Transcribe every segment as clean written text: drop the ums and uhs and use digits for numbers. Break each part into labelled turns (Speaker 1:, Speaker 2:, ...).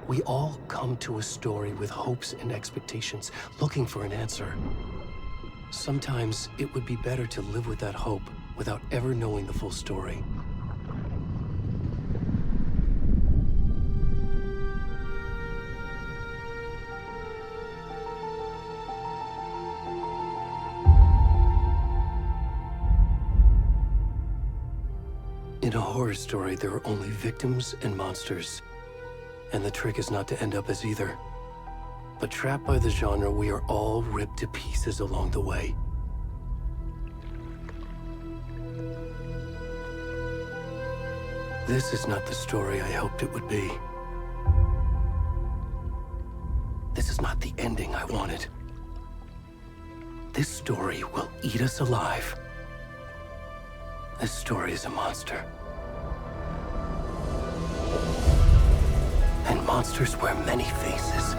Speaker 1: We all come to a story with hopes and expectations, looking for an answer. Sometimes it would be better to live with that hope without ever knowing the full story. In a horror story, there are only victims and monsters. And the trick is not to end up as either. But trapped by the genre, we are all ripped to pieces along the way. This is not the story I hoped it would be. This is not the ending I wanted. This story will eat us alive. This story is a monster. And monsters wear many faces.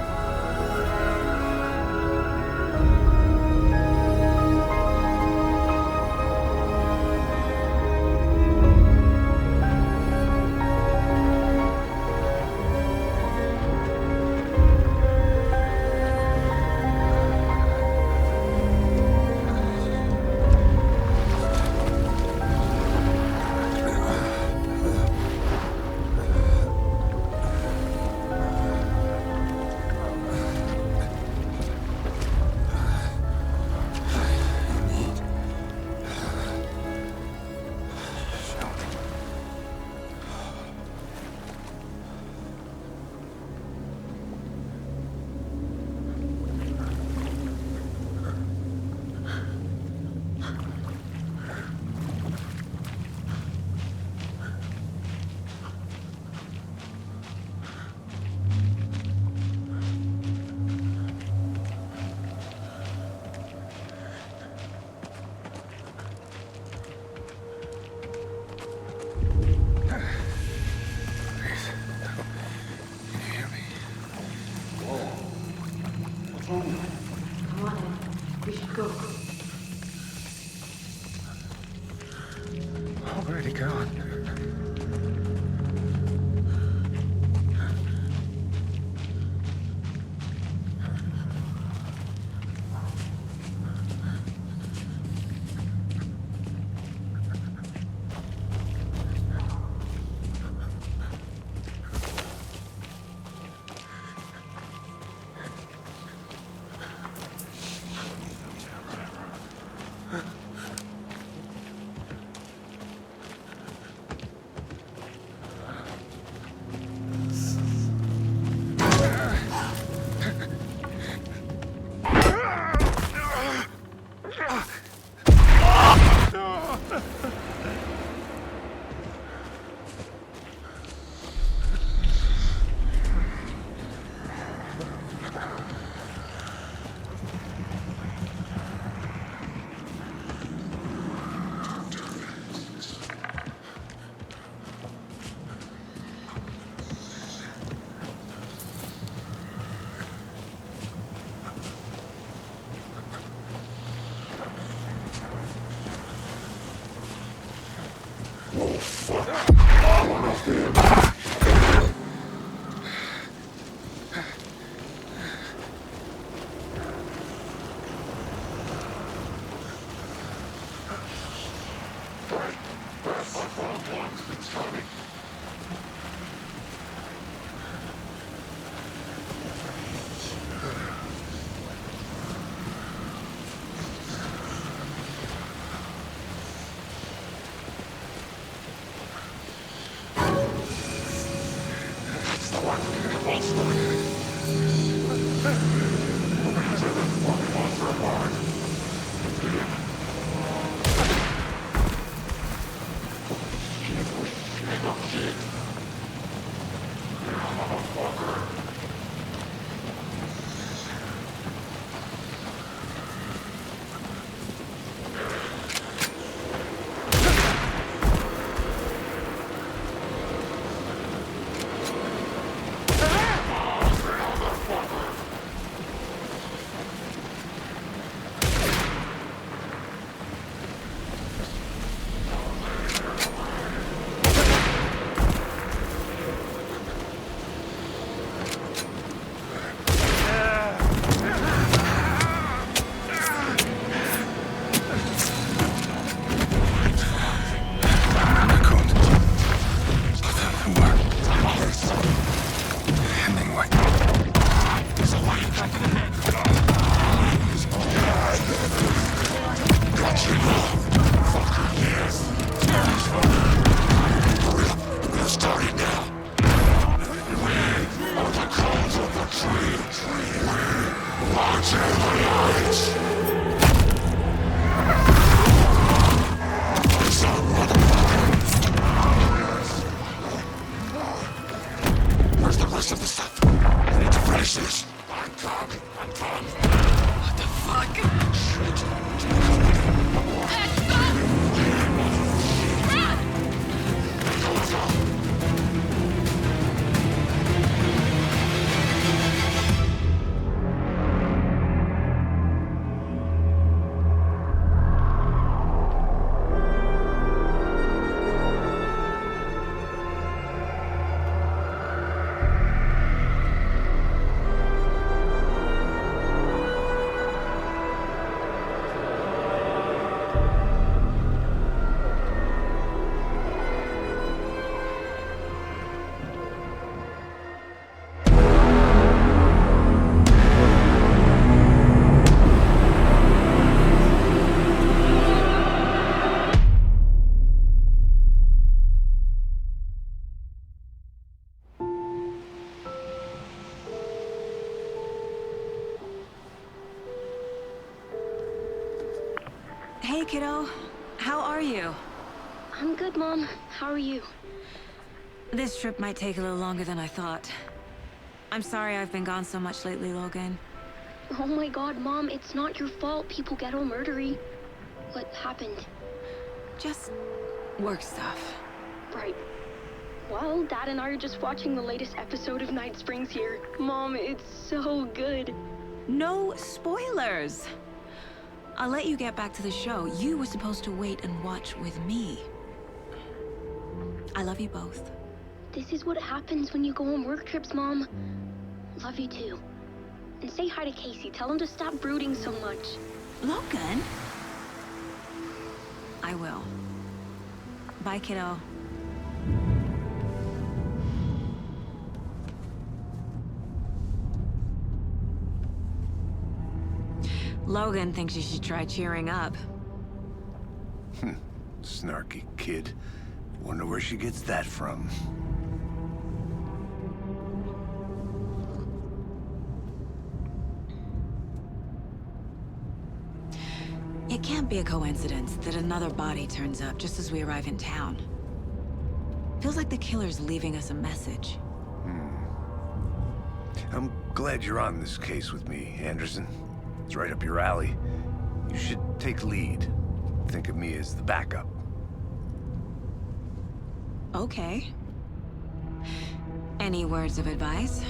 Speaker 2: Already gone.
Speaker 3: Where's the rest of the stuff? I need to finish this. I'm done.
Speaker 4: What the fuck?
Speaker 5: Hey, kiddo. How are you?
Speaker 6: I'm good, Mom. How are you?
Speaker 5: This trip might take a little longer than I thought. I'm sorry I've been gone so much lately, Logan.
Speaker 6: Oh my god, Mom, it's not your fault people get all murdery. What happened?
Speaker 5: Just work stuff.
Speaker 6: Right. Well, Dad and I are just watching the latest episode of Night Springs here. Mom, it's so good.
Speaker 5: No spoilers! I'll let you get back to the show. You were supposed to wait and watch with me. I love you both.
Speaker 6: This is what happens when you go on work trips, Mom. Love you too. And say hi to Casey. Tell him to stop brooding so much.
Speaker 5: Logan? I will. Bye, kiddo. Logan thinks you should try cheering up.
Speaker 3: Snarky kid. Wonder where she gets that from.
Speaker 5: It can't be a coincidence that another body turns up just as we arrive in town. Feels like the killer's leaving us a message.
Speaker 3: I'm glad you're on this case with me, Anderson. It's right up your alley. You should take lead. Think of me as the backup.
Speaker 5: Okay. Any words of advice?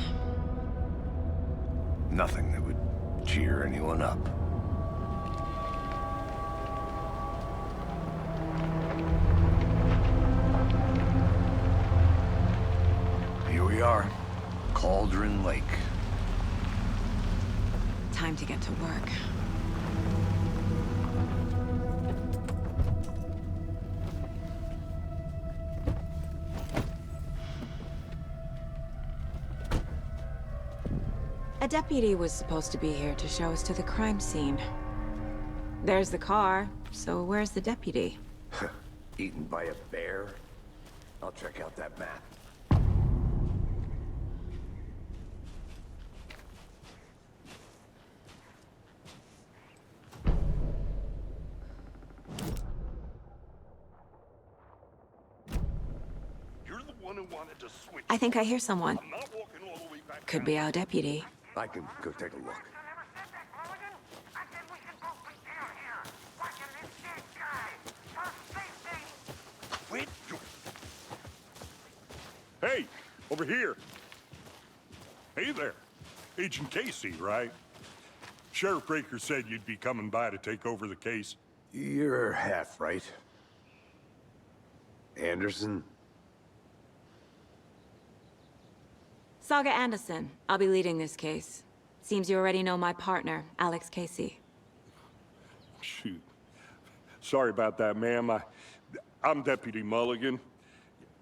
Speaker 3: Nothing that would cheer anyone up. Here we are. Cauldron Lake.
Speaker 5: Time to get to work. A deputy was supposed to be here to show us to the crime scene. There's the car, so where's the deputy?
Speaker 3: Eaten by a bear? I'll check out that map.
Speaker 7: You're the one who wanted to switch.
Speaker 5: I think I hear someone.
Speaker 7: I'm not walking all the way back.
Speaker 5: Could be our deputy.
Speaker 3: I can go take a look.
Speaker 7: Wait. Hey, over here. Hey there. Agent Casey, right? Sheriff Breaker said you'd be coming by to take over the case.
Speaker 3: You're half right. Anderson?
Speaker 5: Saga Anderson. I'll be leading this case. Seems you already know my partner, Alex Casey.
Speaker 7: Shoot. Sorry about that, ma'am. I'm Deputy Mulligan.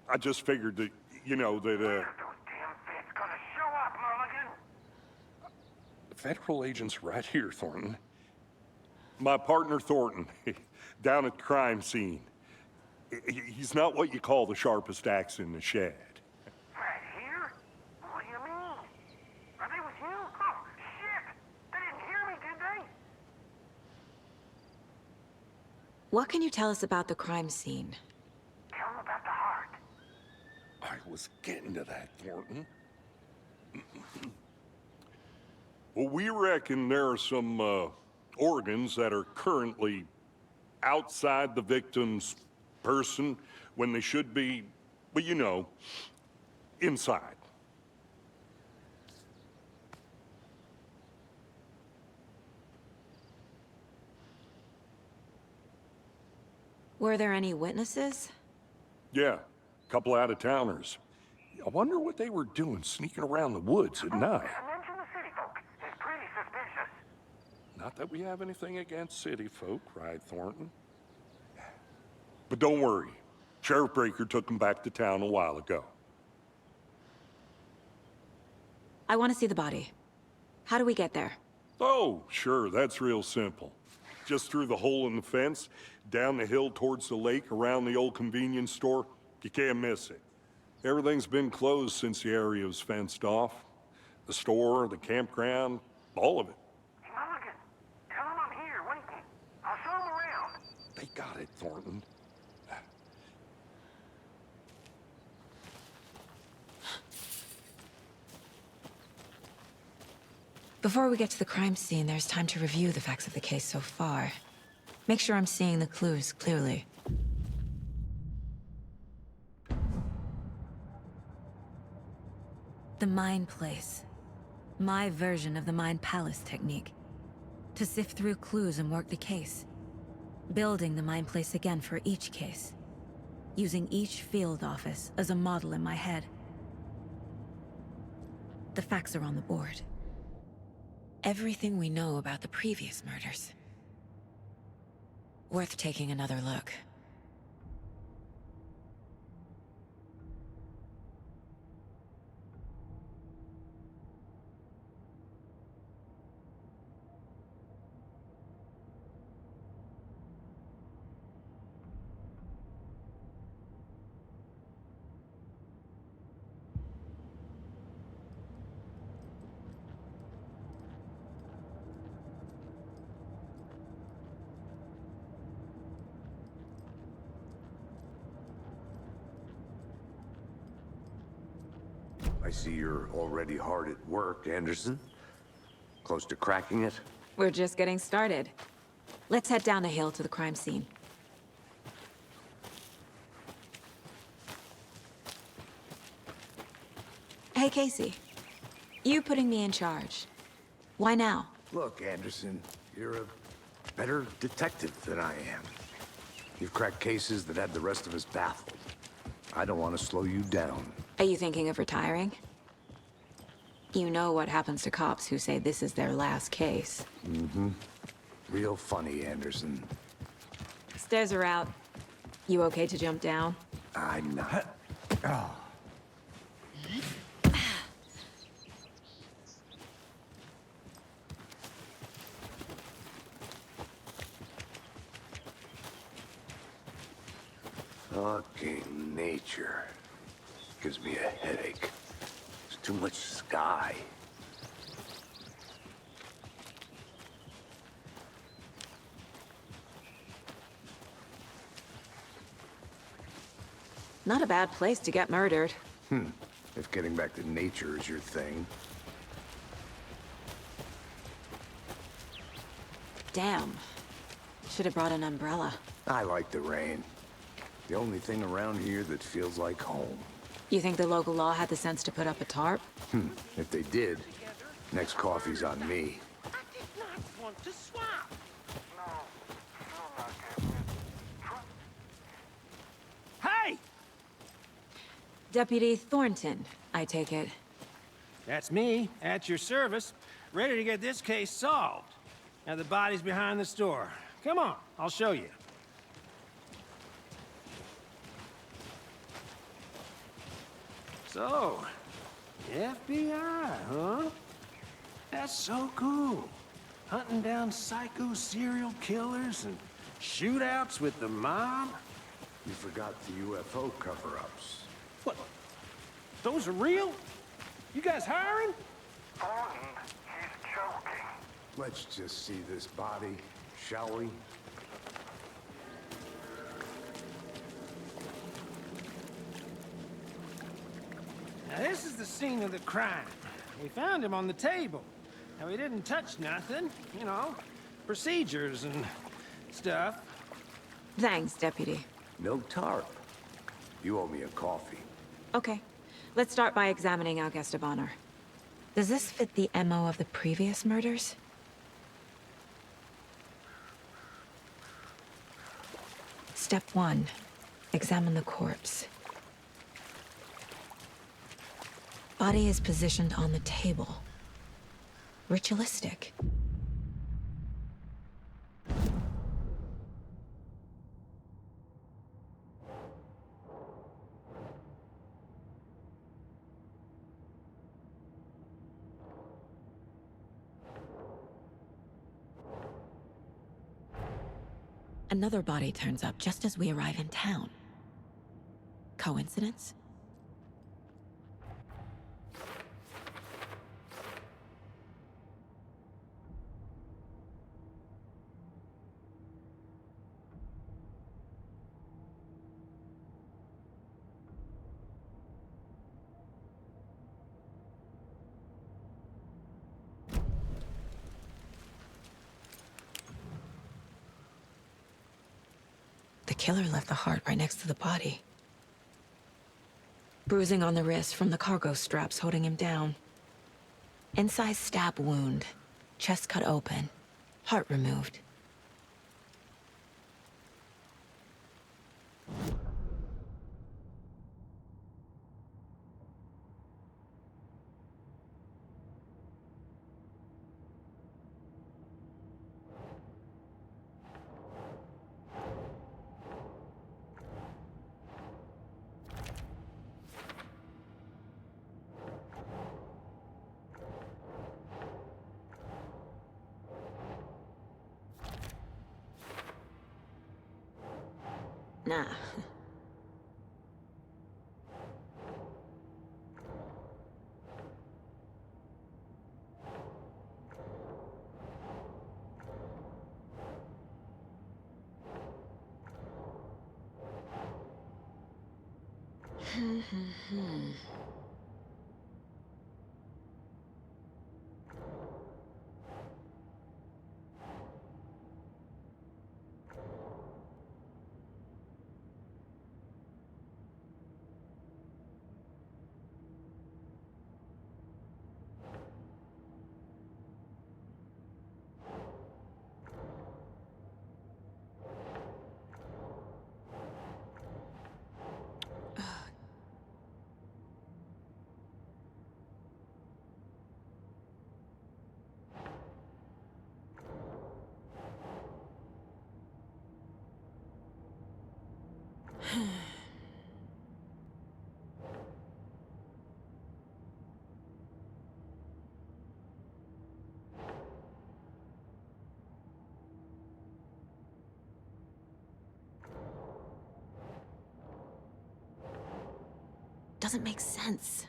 Speaker 7: I just figured that, you know, that, Federal agent's right here, Thornton. My partner, Thornton, down at the crime scene. He's not what you call the sharpest axe in the shed.
Speaker 8: Right here? What do you mean? Are they with you?
Speaker 5: What can you tell us about the crime scene?
Speaker 2: Tell him about the heart.
Speaker 7: I was getting to that, Thornton. Well, we reckon there are some organs that are currently outside the victim's person when they should be, well, you know, inside.
Speaker 5: Were there any witnesses?
Speaker 7: Yeah, a couple out-of-towners. I wonder what they were doing sneaking around the woods at night.
Speaker 2: Mention the city folk. It's pretty suspicious.
Speaker 7: Not that we have anything against city folk, right, Thornton? But don't worry. Sheriff Breaker took them back to town a while ago.
Speaker 5: I want to see the body. How do we get there?
Speaker 7: Oh, sure, that's real simple. Just through the hole in the fence, down the hill towards the lake, around the old convenience store. You can't miss it. Everything's been closed since the area was fenced off. The store, the campground, all of it.
Speaker 2: Mulligan, tell him I'm here waiting. I'll show him around.
Speaker 7: They got it, Thornton.
Speaker 5: Before we get to the crime scene, there's time to review the facts of the case so far. Make sure I'm seeing the clues clearly. The Mind Place. My version of the Mind Palace technique. To sift through clues and work the case. Building the Mind Place again for each case. Using each field office as a model in my head. The facts are on the board. Everything we know about the previous murders. Worth taking another look.
Speaker 3: I see you're already hard at work, Anderson. Close to cracking it?
Speaker 5: We're just getting started. Let's head down the hill to the crime scene. Hey, Casey. You putting me in charge. Why now?
Speaker 3: Look, Anderson, you're a better detective than I am. You've cracked cases that had the rest of us baffled. I don't want to slow you down.
Speaker 5: Are you thinking of retiring? You know what happens to cops who say this is their last case.
Speaker 3: Mm-hmm. Real funny, Anderson.
Speaker 5: Stairs are out. You okay to jump down?
Speaker 3: I'm not. Oh. Fucking nature. Gives me a headache. There's too much sky.
Speaker 5: Not a bad place to get murdered.
Speaker 3: If getting back to nature is your thing.
Speaker 5: Damn. Should have brought an umbrella.
Speaker 3: I like the rain. The only thing around here that feels like home.
Speaker 5: You think the local law had the sense to put up a tarp?
Speaker 3: If they did, next coffee's on me.
Speaker 2: I did not want to swap. No, sure not, Captain. Hey!
Speaker 5: Deputy Thornton, I take it.
Speaker 8: That's me, at your service, ready to get this case solved. Now the body's behind the store. Come on, I'll show you. So, FBI, huh? That's so cool. Hunting down psycho serial killers and shootouts with the mob.
Speaker 3: You forgot the UFO cover-ups.
Speaker 8: What? Those are real? You guys hiring?
Speaker 2: Thornton, he's joking.
Speaker 3: Let's just see this body, shall we?
Speaker 8: scene of the crime. We found him on the table. Now, he didn't touch nothing, you know, procedures and stuff.
Speaker 5: Thanks, Deputy.
Speaker 3: No tarp. You owe me a coffee.
Speaker 5: Okay, let's start by examining our guest of honor. Does this fit the MO of the previous murders? Step 1. Examine the corpse. Body is positioned on the table. Ritualistic. Another body turns up just as we arrive in town. Coincidence? The killer left the heart right next to the body. Bruising on the wrist from the cargo straps holding him down. Incised stab wound. Chest cut open. Heart removed. Nah. Doesn't make sense.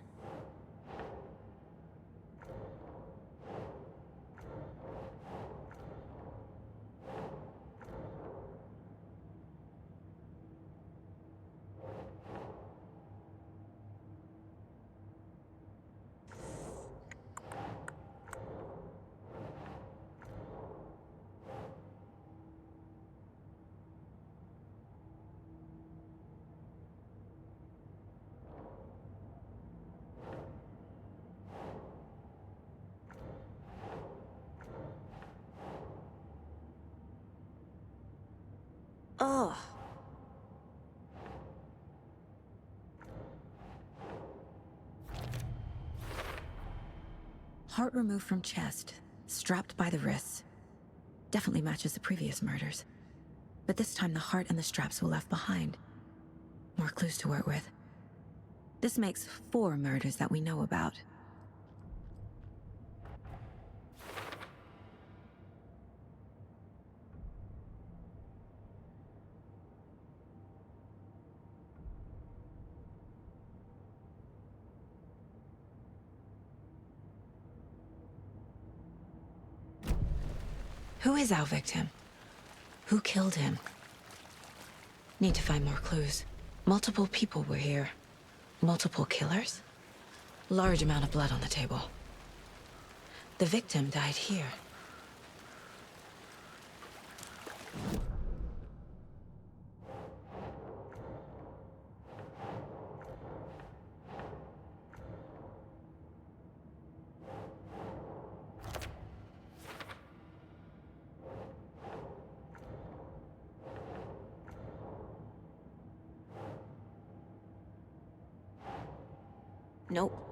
Speaker 5: Ugh. Heart removed from chest, strapped by the wrists. Definitely matches the previous murders. But this time the heart and the straps were left behind. More clues to work with. This makes 4 murders that we know about. Who is our victim? Who killed him? Need to find more clues. Multiple people were here. Multiple killers? Large amount of blood on the table. The victim died here. Nope.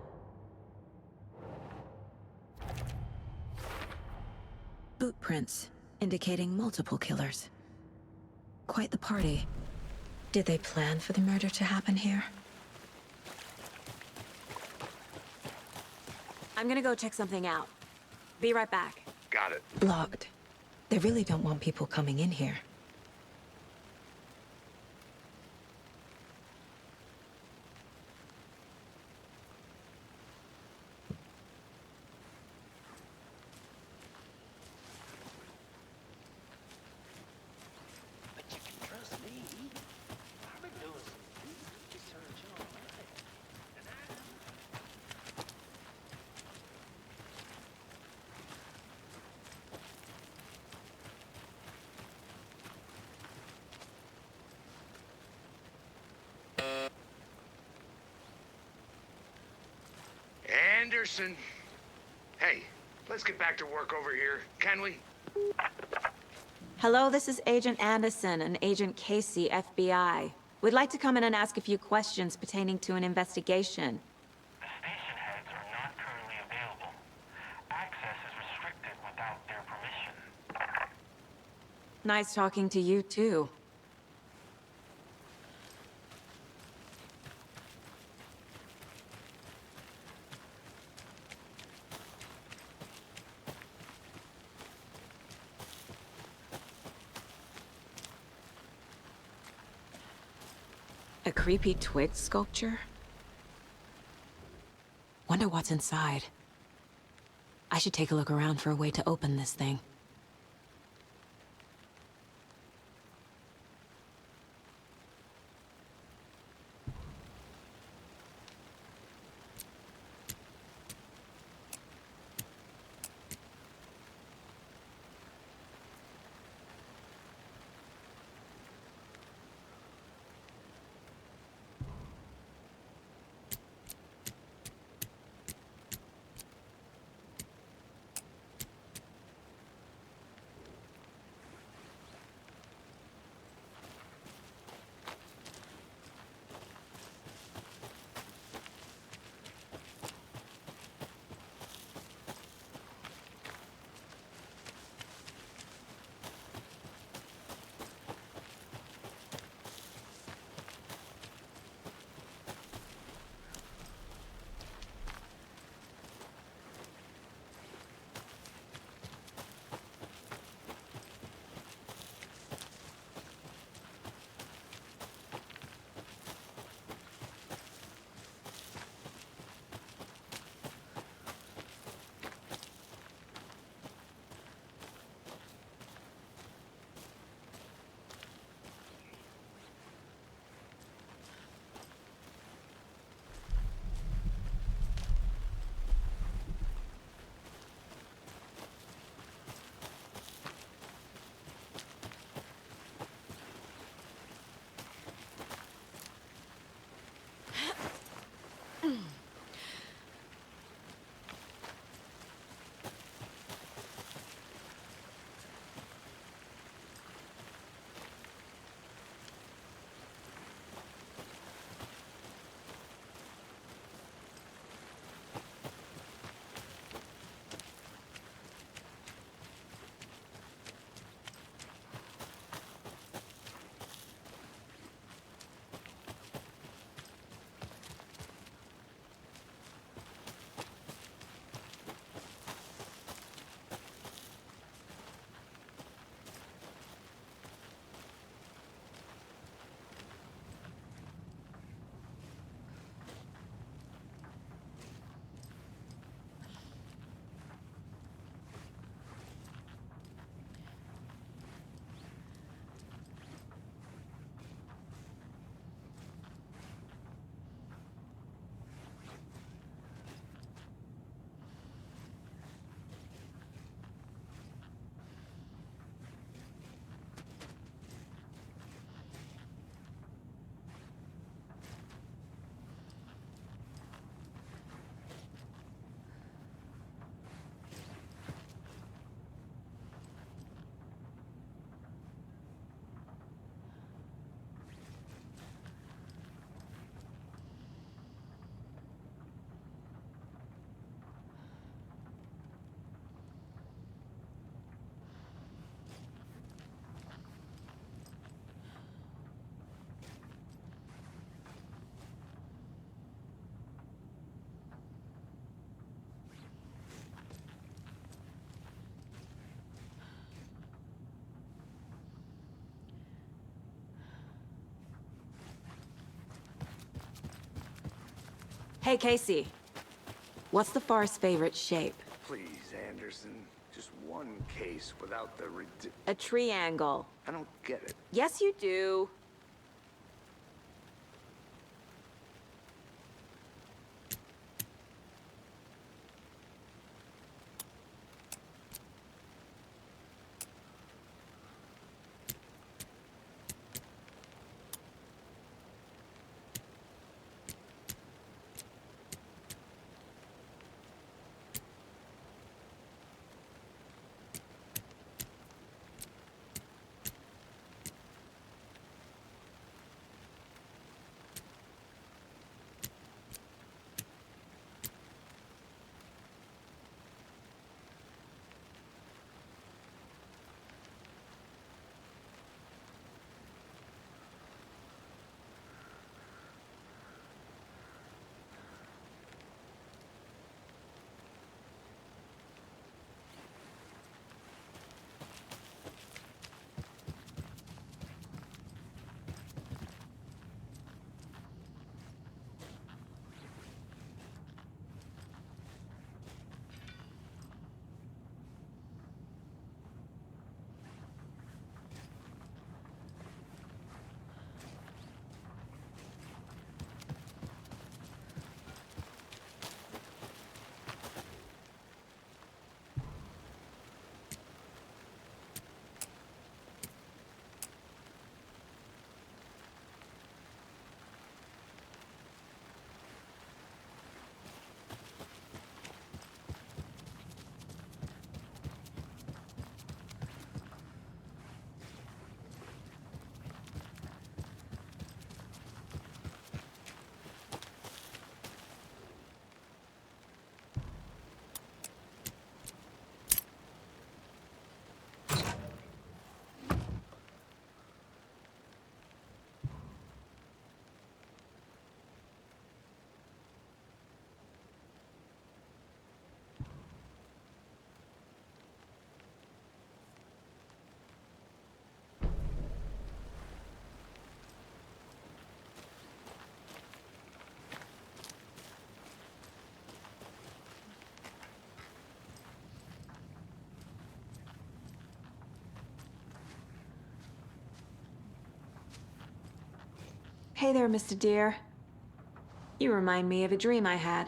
Speaker 5: Boot prints, indicating multiple killers. Quite the party. Did they plan for the murder to happen here? I'm gonna go check something out. Be right back.
Speaker 3: Got it.
Speaker 5: Locked. They really don't want people coming in here.
Speaker 2: But you can trust me. I've been doing some research on it. And
Speaker 3: Anderson. Hey, let's get back to work over here, can we?
Speaker 5: Hello, this is Agent Anderson and Agent Casey, FBI. We'd like to come in and ask a few questions pertaining to an investigation.
Speaker 9: The station heads are not currently available. Access is restricted without their permission.
Speaker 5: Nice talking to you, too. A creepy twig sculpture? Wonder what's inside. I should take a look around for a way to open this thing. Hey, Casey. What's the far's favorite shape?
Speaker 3: Please, Anderson. Just one case without the
Speaker 5: A triangle.
Speaker 3: I don't get it.
Speaker 5: Yes, you do. Hey there, Mr. Deer. You remind me of a dream I had.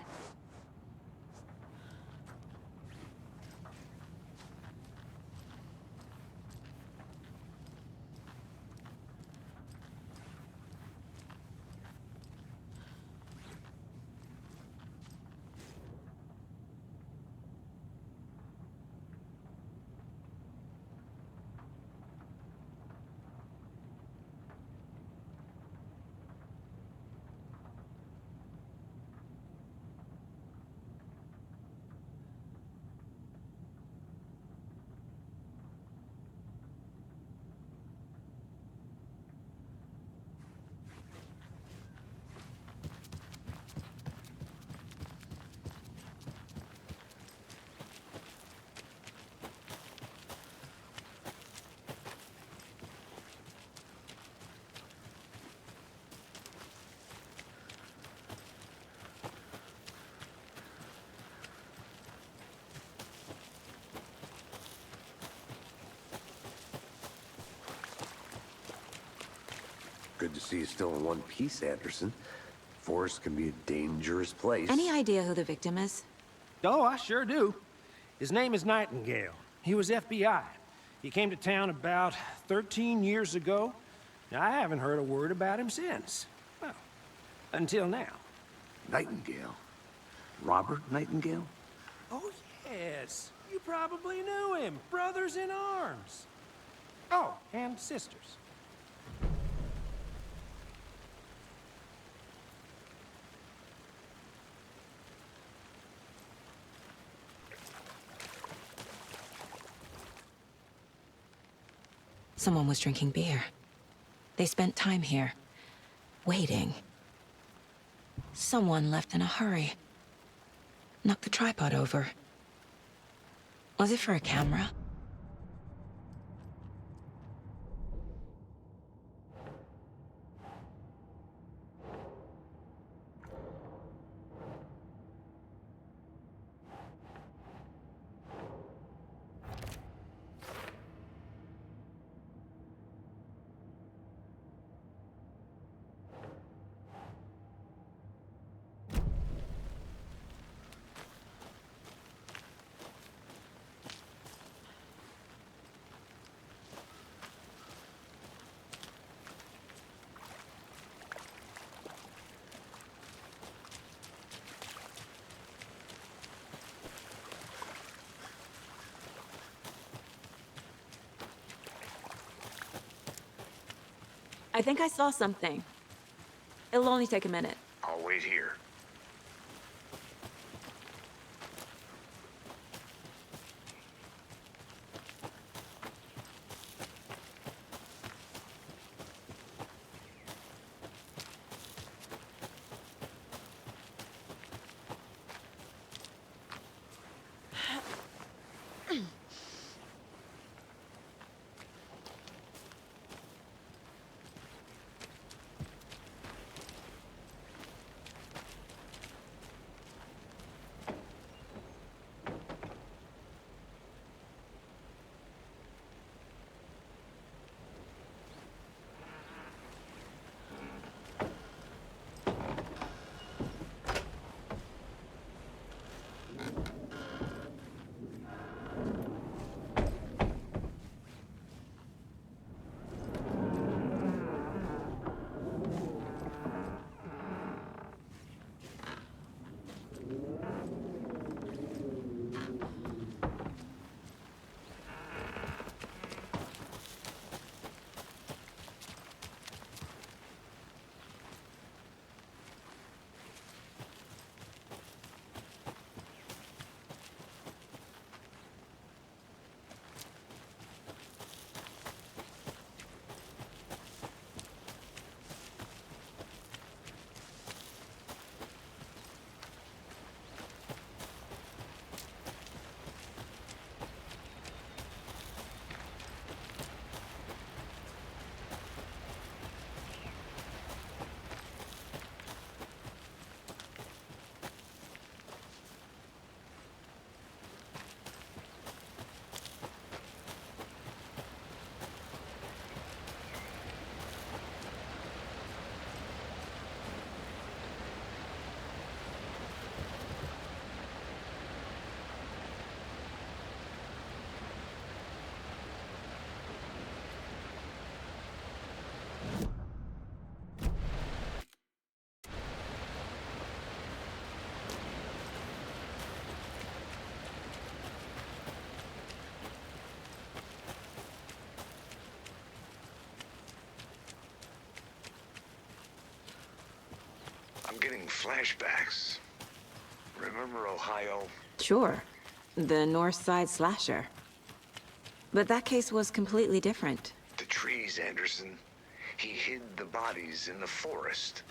Speaker 3: Good to see you still in one piece, Anderson. Forest can be a dangerous place.
Speaker 5: Any idea who the victim is?
Speaker 8: Oh, I sure do. His name is Nightingale. He was FBI. He came to town about 13 years ago. Now, I haven't heard a word about him since. Well, until now.
Speaker 3: Nightingale? Robert Nightingale?
Speaker 8: Oh, yes. You probably knew him. Brothers in arms. Oh, and sisters.
Speaker 5: Someone was drinking beer. They spent time here, waiting. Someone left in a hurry. Knocked the tripod over. Was it for a camera?
Speaker 10: I think I saw something. It'll only take a minute.
Speaker 3: I'll wait here. I'm getting flashbacks. Remember Ohio?
Speaker 10: Sure. The North Side slasher. But that case was completely different.
Speaker 3: The trees, Anderson. He hid the bodies in the forest.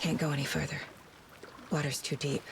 Speaker 5: Can't go any further. Water's too deep.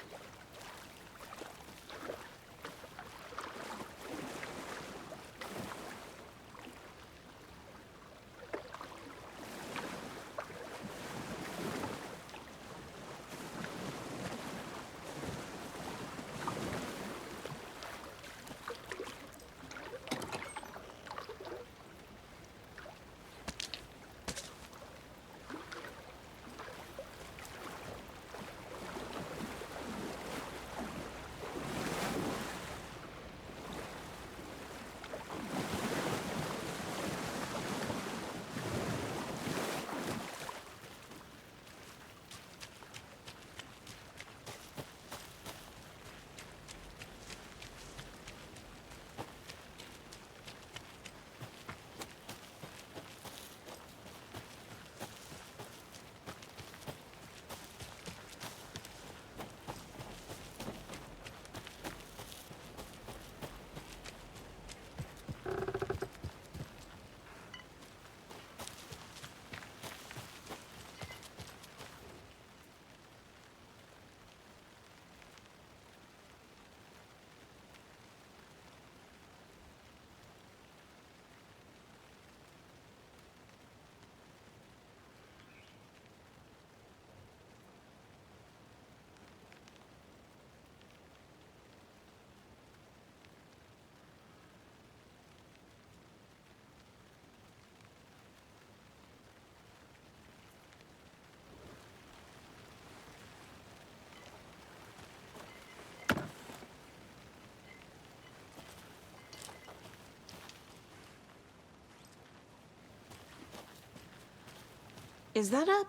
Speaker 10: Is that a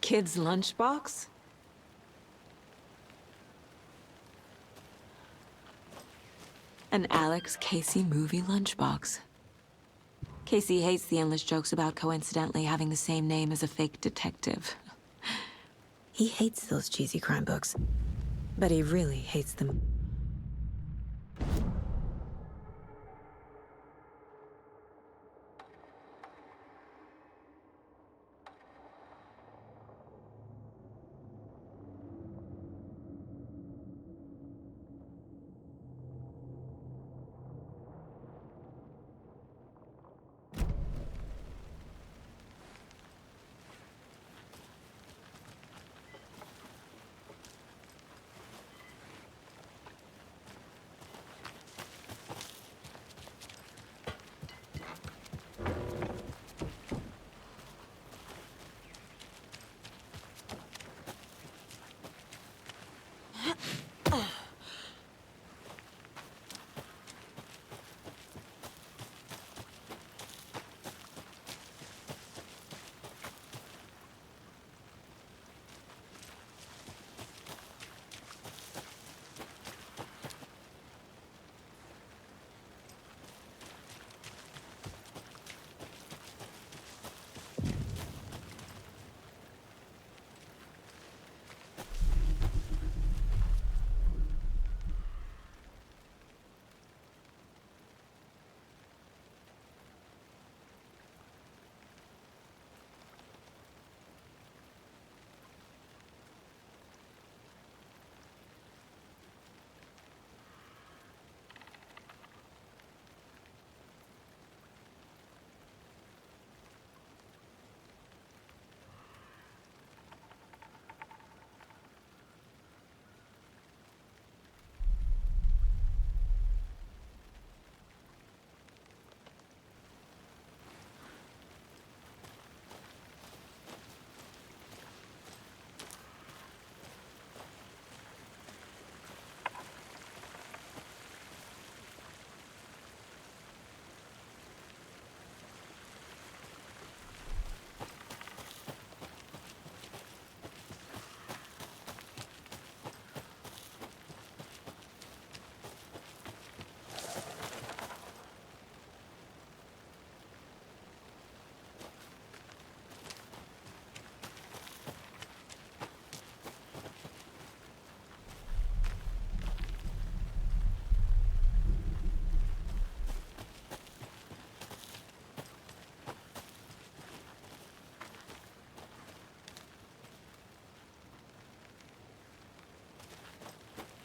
Speaker 10: kid's lunchbox? An Alex Casey movie lunchbox. Casey hates the endless jokes about coincidentally having the same name as a fake detective.
Speaker 5: He hates those cheesy crime books, but he really hates them.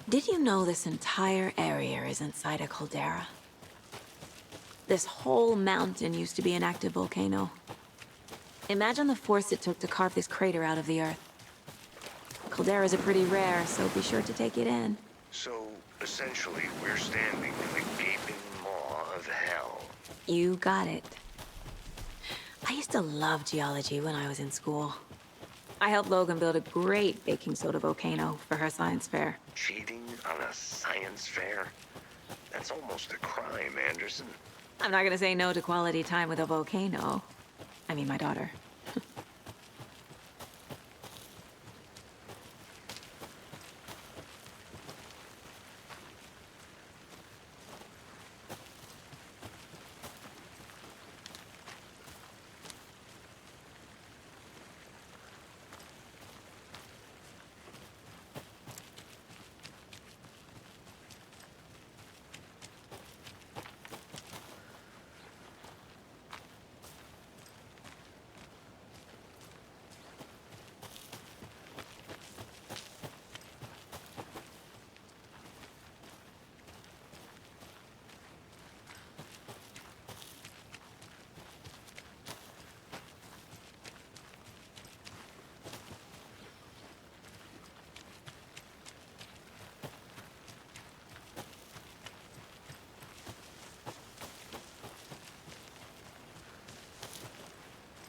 Speaker 10: Did you know this entire area is inside a caldera? This whole mountain used to be an active volcano. Imagine the force it took to carve this crater out of the earth. Calderas are pretty rare, so be sure to take it in.
Speaker 3: So, essentially, we're standing in the gaping maw of hell.
Speaker 10: You got it. I used to love geology when I was in school. I helped Logan build a great baking soda volcano for her science fair.
Speaker 3: Cheating on a science fair? That's almost a crime, Anderson.
Speaker 10: I'm not gonna say no to quality time with a volcano. I mean, my daughter.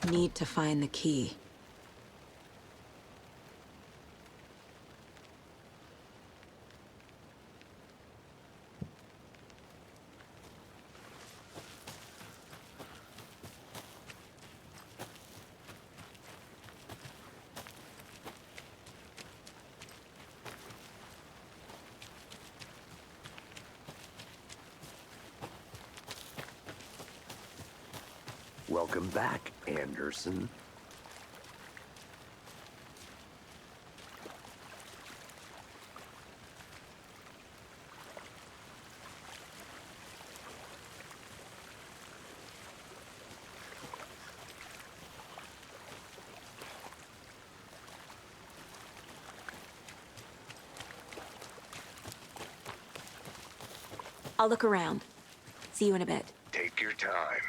Speaker 10: Need to find the key.
Speaker 3: Welcome back, Anderson.
Speaker 10: I'll look around. See you in a bit.
Speaker 3: Take your time.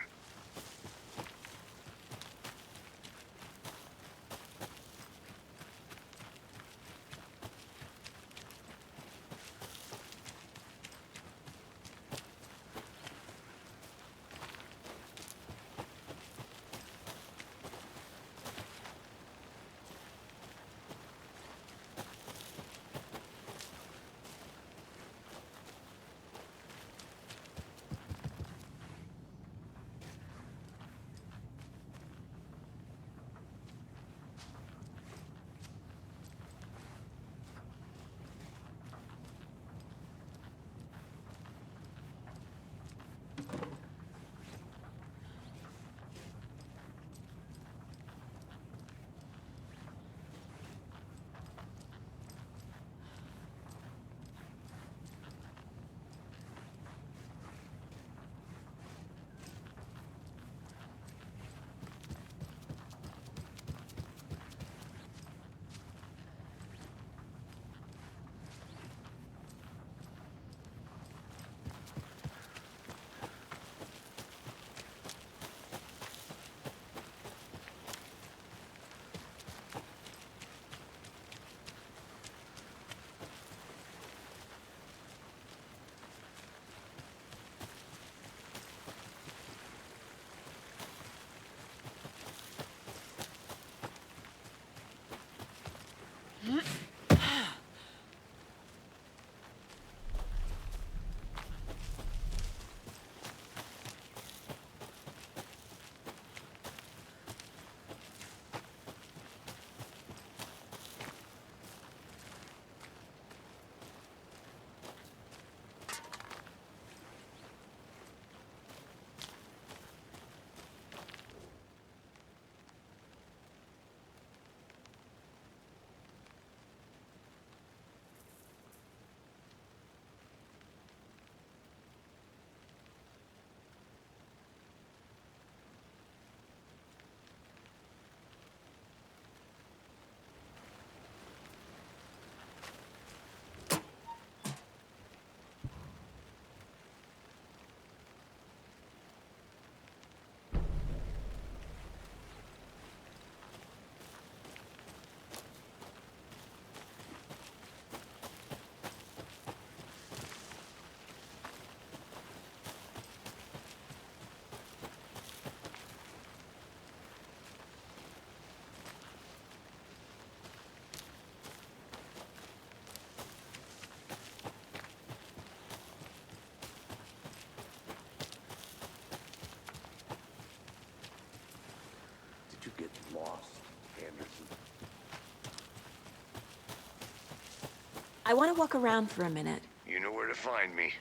Speaker 3: You get lost, Anderson.
Speaker 10: I want to walk around for a minute.
Speaker 3: You know where to find me.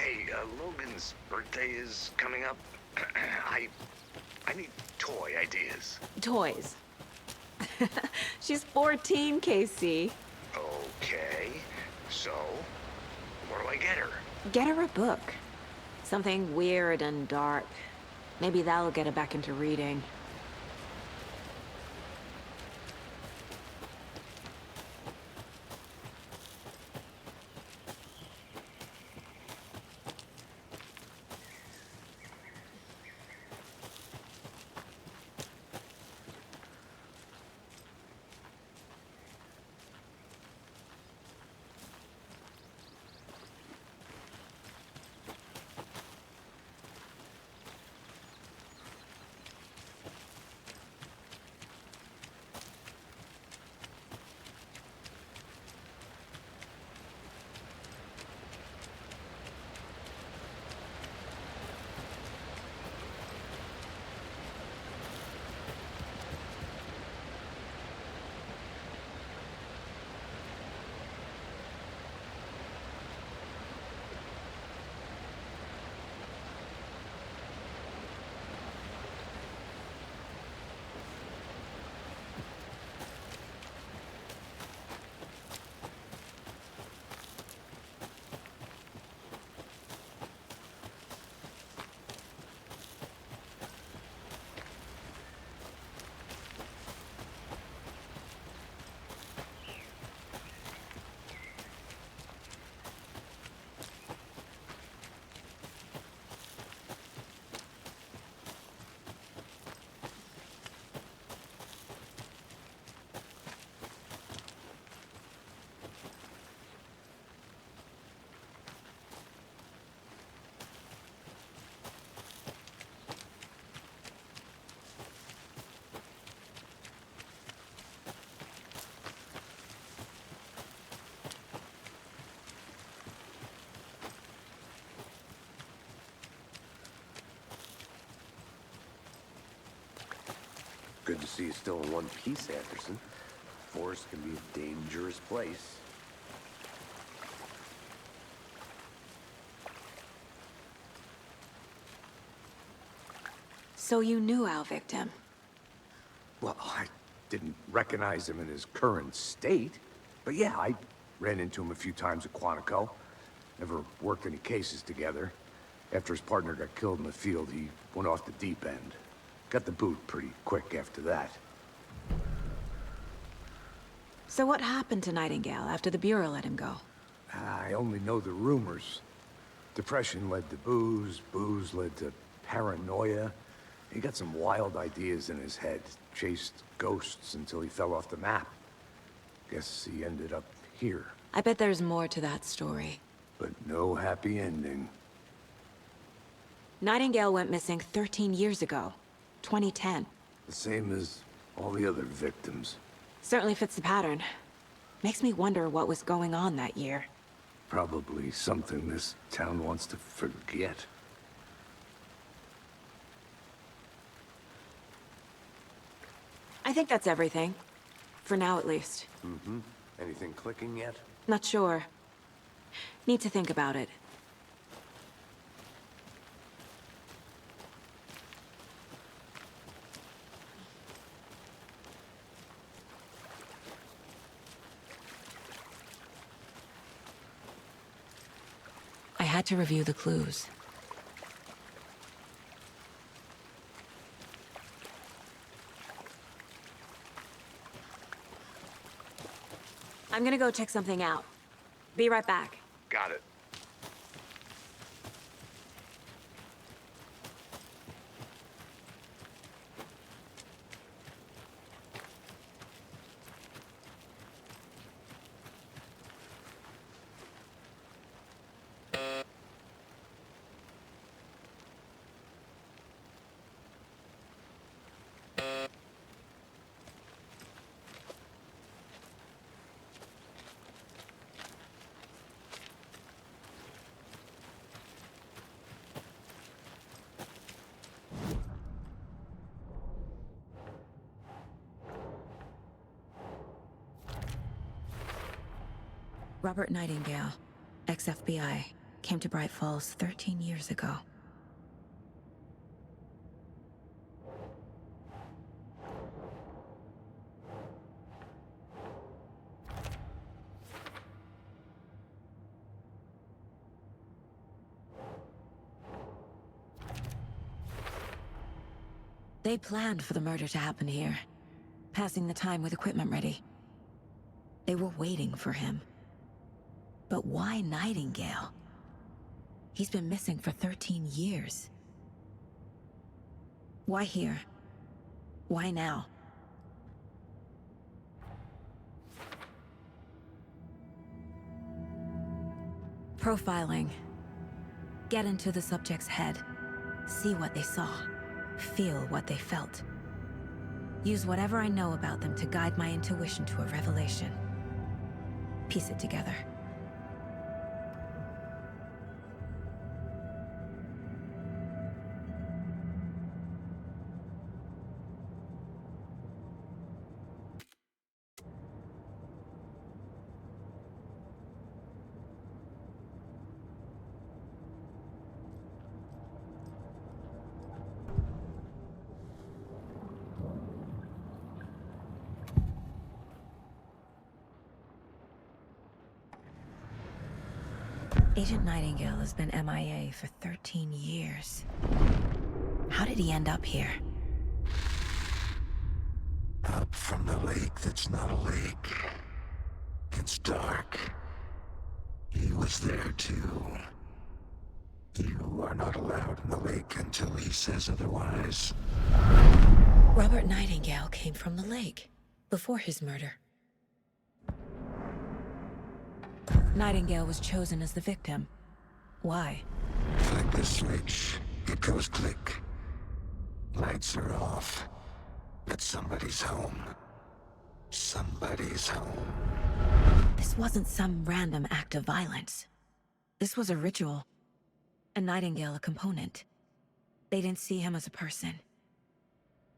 Speaker 3: Hey, Logan's birthday is coming up. I need toy ideas.
Speaker 10: Toys. She's 14, Casey.
Speaker 3: Okay, so what do I get her?
Speaker 10: Get her a book. Something weird and dark. Maybe that'll get her back into reading.
Speaker 3: Good to see you still in one piece, Anderson. Forest can be a dangerous place.
Speaker 10: So you knew our victim?
Speaker 3: Well, I didn't recognize him in his current state. But yeah, I ran into him a few times at Quantico. Never worked any cases together. After his partner got killed in the field, he went off the deep end. Got the boot pretty quick after that.
Speaker 10: So what happened to Nightingale after the Bureau let him go?
Speaker 3: I only know the rumors. Depression led to booze, booze led to paranoia. He got some wild ideas in his head, chased ghosts until he fell off the map. Guess he ended up here.
Speaker 10: I bet there's more to that story.
Speaker 3: But no happy ending.
Speaker 10: Nightingale went missing 13 years ago. 2010.
Speaker 3: The same as all the other victims.
Speaker 10: Certainly fits the pattern. Makes me wonder what was going on that year.
Speaker 3: Probably something this town wants to forget.
Speaker 10: I think that's everything. For now, at least.
Speaker 3: Mm-hmm. Anything clicking yet?
Speaker 10: Not sure. Need to think about it. I had to review the clues. I'm gonna go check something out. Be right back.
Speaker 3: Got it.
Speaker 5: Robert Nightingale, ex-FBI, came to Brайt Folls 13 years ago. They planned for the murder to happen here, passing the time with equipment ready. They were waiting for him. But why Nightingale? He's been missing for 13 years. Why here? Why now? Profiling. Get into the subject's head. See what they saw. Feel what they felt. Use whatever I know about them to guide my intuition to a revelation. Piece it together. Agent Nightingale has been MIA for 13 years. How did he end up here?
Speaker 11: Up from the lake that's not a lake. It's dark. He was there too. You are not allowed in the lake until he says otherwise.
Speaker 5: Robert Nightingale came from the lake, before his murder. Nightingale was chosen as the victim. Why?
Speaker 11: Flick the switch. It goes click. Lights are off. But somebody's home. Somebody's home.
Speaker 5: This wasn't some random act of violence. This was a ritual. And Nightingale a component. They didn't see him as a person.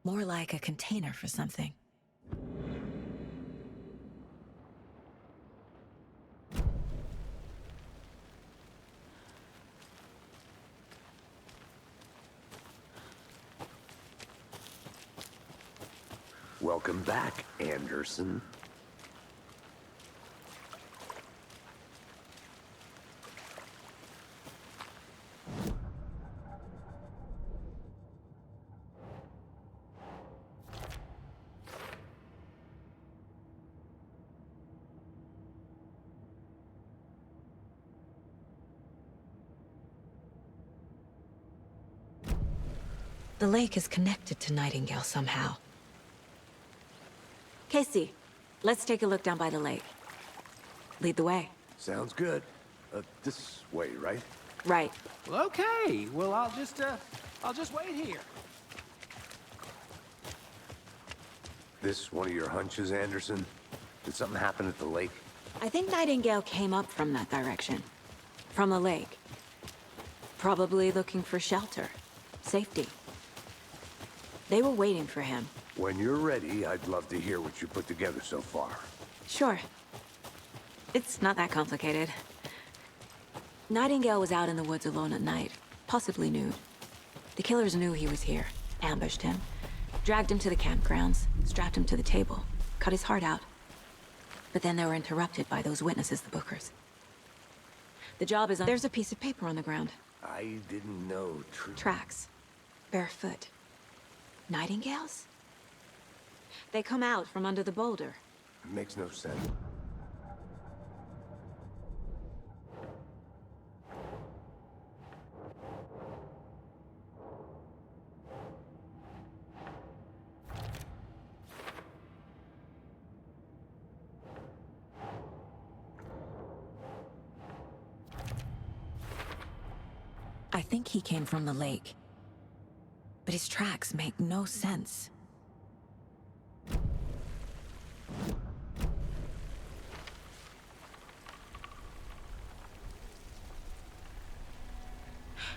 Speaker 5: More like a container for something.
Speaker 3: Welcome back, Anderson.
Speaker 5: The lake is connected to Nightingale somehow.
Speaker 10: Casey, let's take a look down by the lake. Lead the way.
Speaker 3: Sounds good. This way, right?
Speaker 10: Right.
Speaker 8: Well, okay. Well, I'll just wait here.
Speaker 3: This one of your hunches, Anderson? Did something happen at the lake?
Speaker 10: I think Nightingale came up from that direction. From the lake. Probably looking for shelter. Safety. They were waiting for him.
Speaker 3: When you're ready, I'd love to hear what you put together so far.
Speaker 10: Sure. It's not that complicated. Nightingale was out in the woods alone at night, possibly nude. The killers knew he was here, ambushed him, dragged him to the campgrounds, strapped him to the table, cut his heart out. But then they were interrupted by those witnesses, the Bookers. The job is there's a piece of paper on the ground.
Speaker 3: I didn't know
Speaker 10: Tracks. Barefoot. Nightingales? They come out from under the boulder.
Speaker 3: Makes no sense.
Speaker 5: I think he came from the lake. But his tracks make no sense.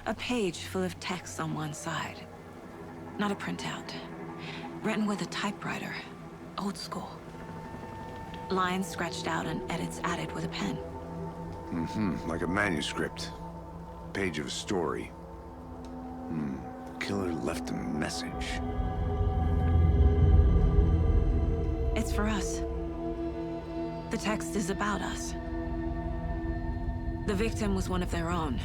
Speaker 5: A page full of text on one side. Not a printout. Written with a typewriter. Old school. Lines scratched out and edits added with a pen.
Speaker 3: Like a manuscript. page of a story. Killer left a message.
Speaker 10: It's for us. The text is about us. The victim was one of their own.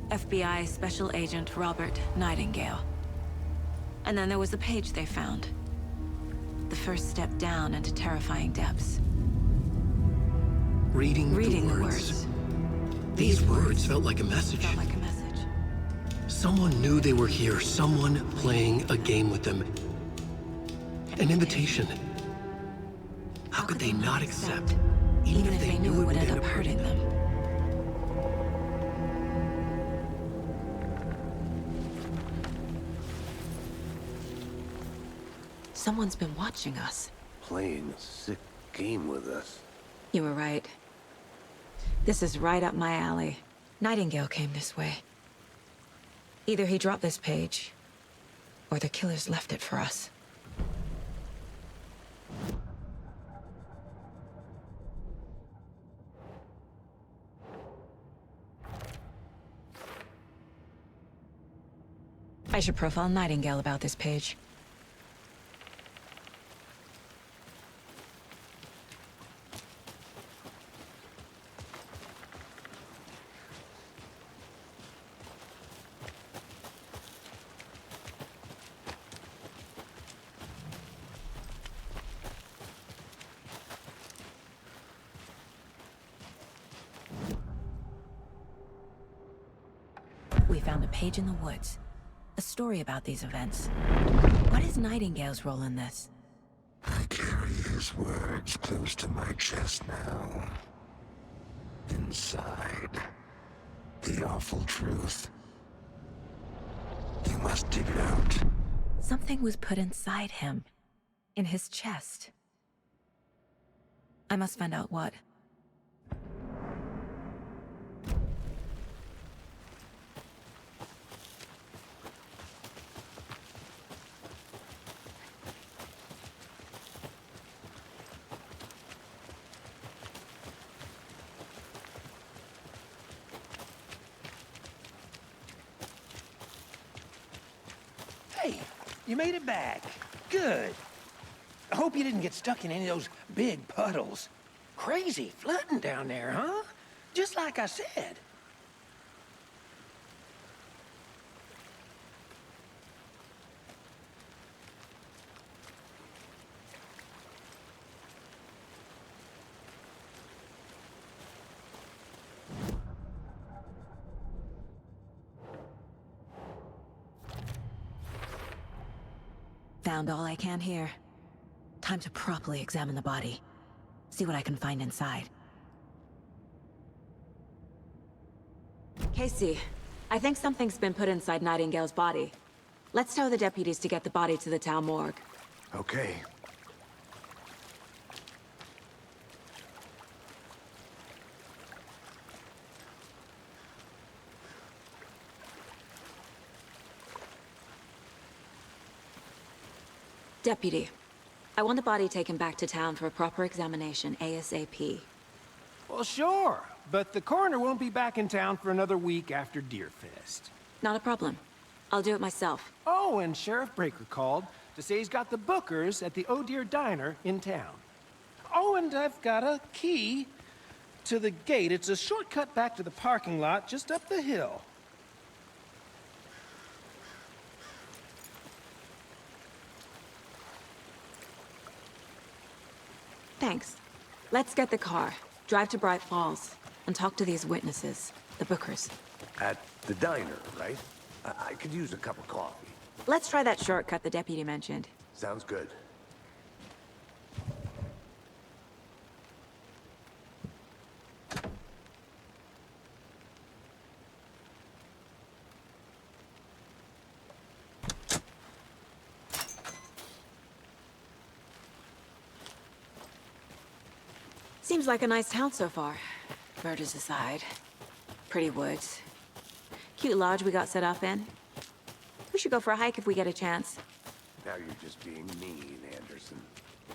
Speaker 10: FBI Special Agent Robert Nightingale. And then there was the page they found. The first step down into terrifying depths.
Speaker 1: Reading the words. These words felt like a message.
Speaker 10: Felt like a message.
Speaker 1: Someone knew they were here, someone playing a game with them. An invitation. How could they not accept, even if they knew it would end up hurting them?
Speaker 10: Someone's been watching us.
Speaker 3: Playing a sick game with us.
Speaker 10: You were right. This is right up my alley. Nightingale came this way. Either he dropped this page, or the killers left it for us. I should profile Nightingale about this page. We found a page in the woods. A story about these events. What is Nightingale's role in this?
Speaker 11: I carry his words close to my chest now. Inside, the awful truth. You must dig it out.
Speaker 10: Something was put inside him. In his chest. I must find out what.
Speaker 8: Hey, you made it back. Good. I hope you didn't get stuck in any of those big puddles. Crazy flooding down there, huh? Just like I said.
Speaker 10: Found all I can here. Time to properly examine the body. See what I can find inside. Casey, I think something's been put inside Nightingale's body. Let's tell the deputies to get the body to the town morgue.
Speaker 3: Okay.
Speaker 10: Deputy, I want the body taken back to town for a proper examination ASAP.
Speaker 8: Well, sure, but the coroner won't be back in town for another week after Deerfest.
Speaker 10: Not a problem. I'll do it myself.
Speaker 8: Oh, and Sheriff Breaker called to say he's got the bookers at the Oh Dear Diner in town. Oh, and I've got a key to the gate. It's a shortcut back to the parking lot just up the hill.
Speaker 10: Thanks. Let's get the car, drive to Brайt Folls, and talk to these witnesses, the bookers.
Speaker 3: At the diner, right? I could use a cup of coffee.
Speaker 10: Let's try that shortcut the deputy mentioned.
Speaker 3: Sounds good.
Speaker 10: Seems like a nice town so far. Murders aside. Pretty woods. Cute lodge we got set up in. We should go for a hike if we get a chance.
Speaker 3: Now you're just being mean, Anderson.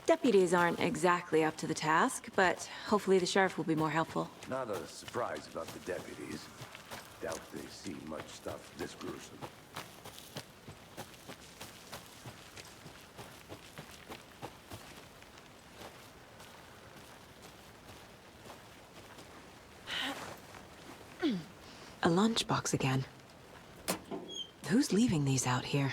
Speaker 10: Deputies aren't exactly up to the task, but hopefully the sheriff will be more helpful.
Speaker 3: Not a surprise about the deputies. Doubt they see much stuff this gruesome.
Speaker 10: A lunchbox again. Who's leaving these out here?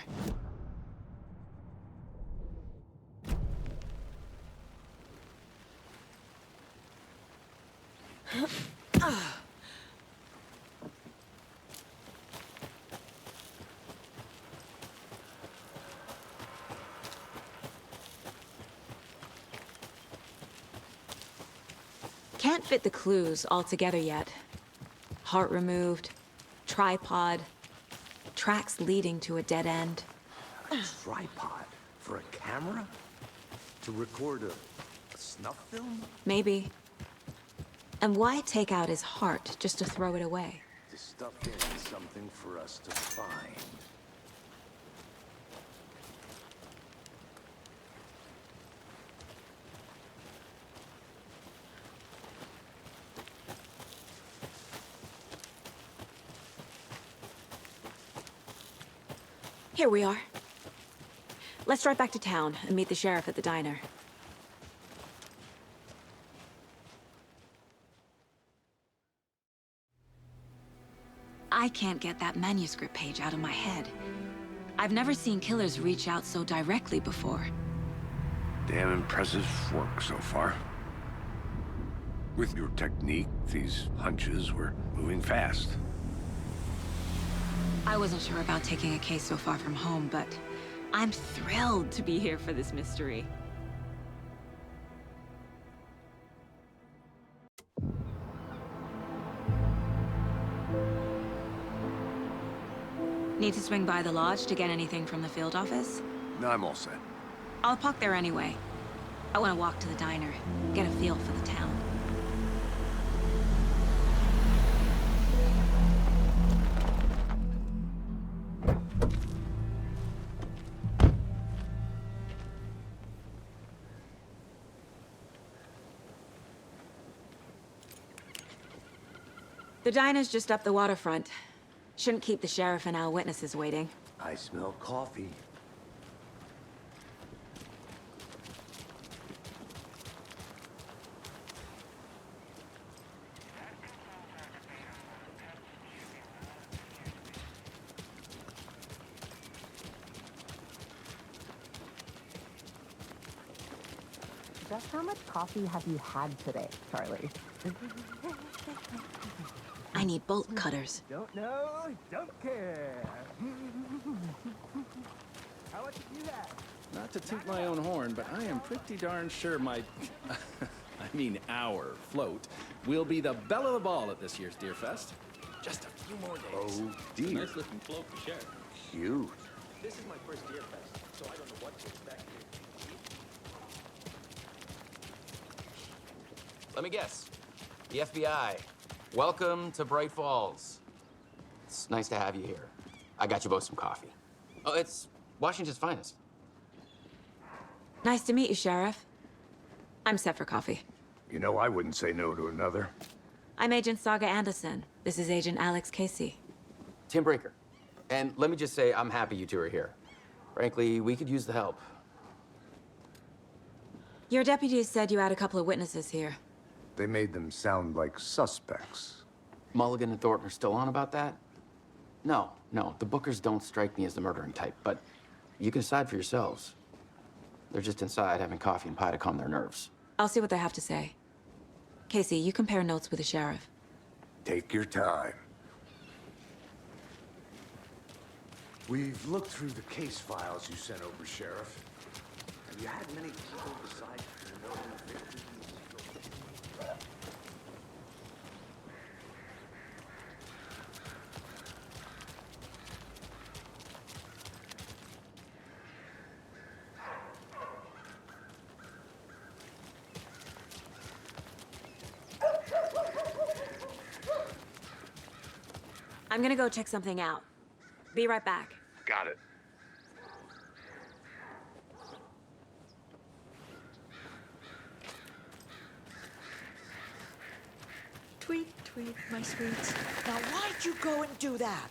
Speaker 10: Can't fit the clues all together yet. Heart removed, tripod, tracks leading to a dead end.
Speaker 3: A tripod? For a camera? To record a snuff film?
Speaker 10: Maybe. And why take out his heart just to throw it away?
Speaker 3: To stuff in something for us to find.
Speaker 10: Here we are. Let's drive back to town and meet the sheriff at the diner. I can't get that manuscript page out of my head. I've never seen killers reach out so directly before.
Speaker 3: Damn impressive work so far. With your technique, these hunches were moving fast.
Speaker 10: I wasn't sure about taking a case so far from home, but I'm thrilled to be here for this mystery. Need to swing by the lodge to get anything from the field office?
Speaker 3: No, I'm all set.
Speaker 10: I'll park there anyway. I want to walk to the diner, get a feel for the town. The diner's just up the waterfront. Shouldn't keep the sheriff and our witnesses waiting.
Speaker 3: I smell coffee.
Speaker 12: Just how much coffee have you had today, Charlie?
Speaker 10: I need bolt cutters.
Speaker 12: Don't know, don't care. How much have you had?
Speaker 13: Not to toot my own horn, but I am pretty darn sure my, our float will be the belle of the ball at this year's Deer Fest. Just a few more days.
Speaker 3: Oh, dear.
Speaker 13: Nice looking float for share.
Speaker 3: Cute.
Speaker 13: This is my first Deer Fest, so I don't know what to expect.
Speaker 14: Let me guess. The FBI. Welcome to Brайt Folls. It's nice to have you here. I got you both some coffee. Oh, it's Washington's finest.
Speaker 10: Nice to meet you, Sheriff. I'm set for coffee.
Speaker 3: You know, I wouldn't say no to another.
Speaker 10: I'm Agent Saga Andерсон. This is Agent Alex Casey.
Speaker 14: Tim Breaker. And let me just say, I'm happy you two are here. Frankly, we could use the help.
Speaker 10: Your deputies said you had a couple of witnesses here.
Speaker 3: They made them sound like suspects.
Speaker 14: Mulligan and Thornton are still on about that? No, the Bookers don't strike me as the murdering type, but you can decide for yourselves. They're just inside having coffee and pie to calm their nerves.
Speaker 10: I'll see what they have to say. Casey, you compare notes with the sheriff.
Speaker 3: Take your time. We've looked through the case files you sent over, Sheriff. Have you had many people besides the known victims?
Speaker 10: I'm gonna go check something out. Be right back.
Speaker 3: Got it.
Speaker 15: Tweet, Tweet, my sweets. Now, why'd you go and do that?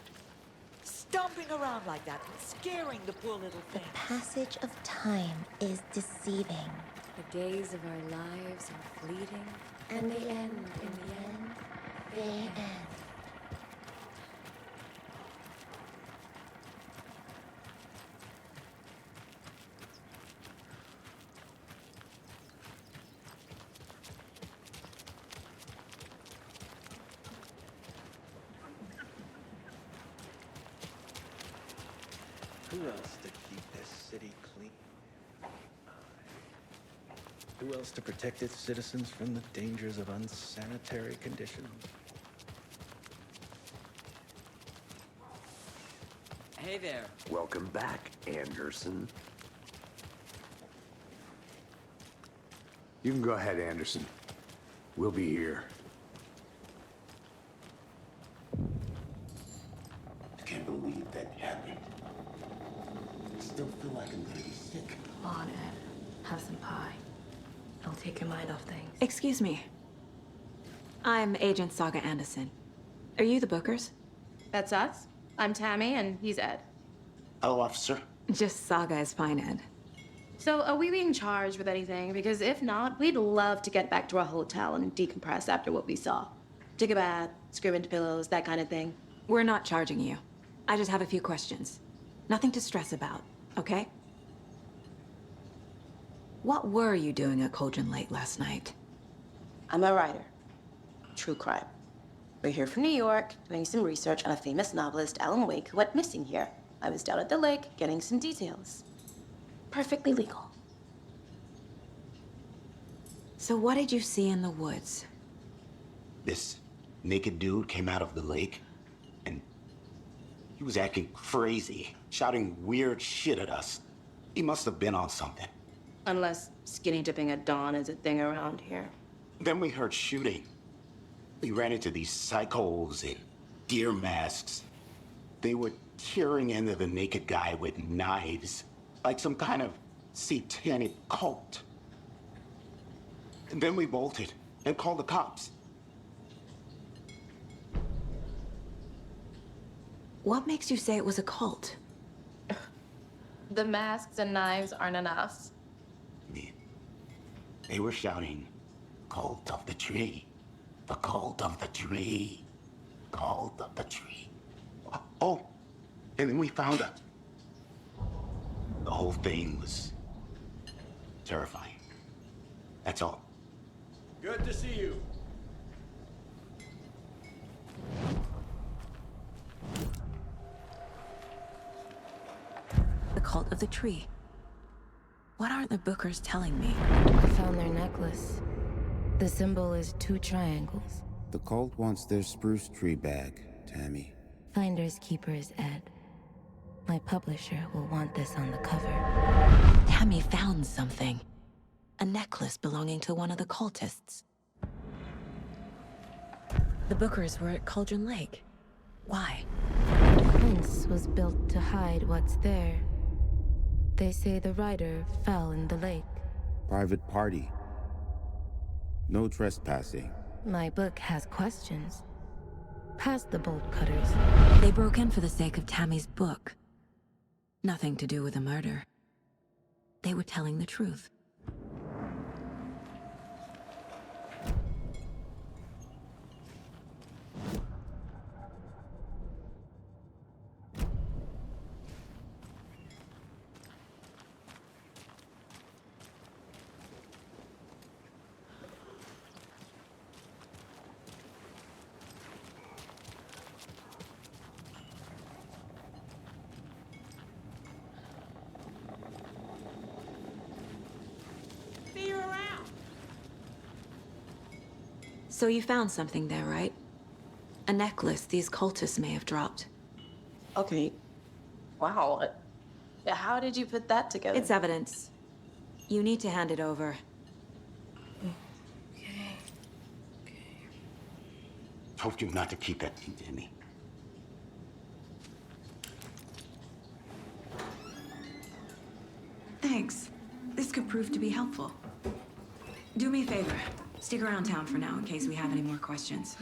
Speaker 15: Stomping around like that and scaring the poor little thing.
Speaker 16: The passage of time is deceiving.
Speaker 5: The days of our lives are fleeting.
Speaker 16: And they end in the end. They end.
Speaker 13: Who else to keep this city clean? Who else to protect its citizens from the dangers of unsanitary conditions?
Speaker 17: Hey there.
Speaker 3: Welcome back, Anderson. You can go ahead, Anderson. We'll be here.
Speaker 11: I can't believe that happened. I still feel like I'm gonna be sick.
Speaker 5: Come on, Ed. Have some pie. It'll take your mind off things.
Speaker 10: Excuse me. I'm Agent Saga Anderson. Are you the Bookers?
Speaker 18: That's us. I'm Tammy, and he's Ed.
Speaker 11: Hello, officer.
Speaker 10: Just Saga is fine, Ed.
Speaker 18: So, are we being charged with anything? Because if not, we'd love to get back to our hotel and decompress after what we saw. Take a bath, scream into pillows, that kind of thing.
Speaker 10: We're not charging you. I just have a few questions. Nothing to stress about, okay? What were you doing at Cauldron Lake last night?
Speaker 18: I'm a writer. True crime. We're here from New York, doing some research on a famous novelist, Alan Wake, who went missing here. I was down at the lake, getting some details. Perfectly legal.
Speaker 10: So what did you see in the woods?
Speaker 11: This naked dude came out of the lake, and he was acting crazy, shouting weird shit at us. He must have been on something.
Speaker 18: Unless skinny dipping at dawn is a thing around here.
Speaker 11: Then we heard shooting. We ran into these psychos in deer masks. They were tearing into the naked guy with knives, like some kind of satanic cult. And then we bolted and called the cops.
Speaker 10: What makes you say it was a cult?
Speaker 18: The masks and knives aren't enough.
Speaker 11: They were shouting, "Cult of the tree, the cult of the tree, cult of the tree." Oh, and then we found her. The whole thing was terrifying. That's all.
Speaker 13: Good to see you.
Speaker 10: The cult of the tree. What aren't the Bookers telling me?
Speaker 19: I found their necklace. The symbol is 2 triangles.
Speaker 20: The cult wants their spruce tree back, Tammy.
Speaker 19: Finders keepers, Ed. My publisher will want this on the cover.
Speaker 10: Tammy found something. A necklace belonging to one of the cultists. The Bookers were at Cauldron Lake. Why?
Speaker 19: The fence was built to hide what's there. They say the writer fell in the lake.
Speaker 20: Private party. No trespassing.
Speaker 19: My book has questions. Past the bolt cutters.
Speaker 10: They broke in for the sake of Tammy's book. Nothing to do with a murder. They were telling the truth. So you found something there, right? A necklace these cultists may have dropped.
Speaker 18: Okay. Wow. How did you put that together?
Speaker 10: It's evidence. You need to hand it over.
Speaker 11: Told you not to keep that thing to me.
Speaker 10: Thanks. This could prove to be helpful. Do me a favor. Stick around town for now in case we have any more questions.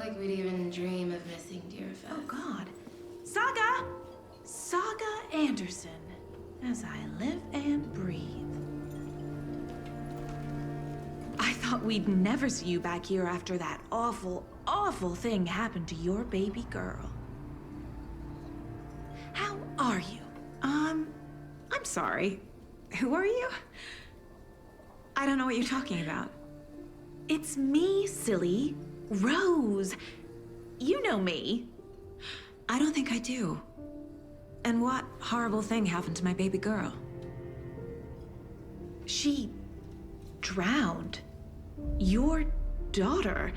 Speaker 16: like we'd even dream of missing Deerfest.
Speaker 17: Oh, God. Saga! Saga Anderson. As I live and breathe. I thought we'd never see you back here after that awful, awful thing happened to your baby girl. How are you? I'm sorry. Who are you? I don't know what you're talking about. It's me, silly. Rose. You know me. I don't think I do. And what horrible thing happened to my baby girl? She drowned. Your daughter.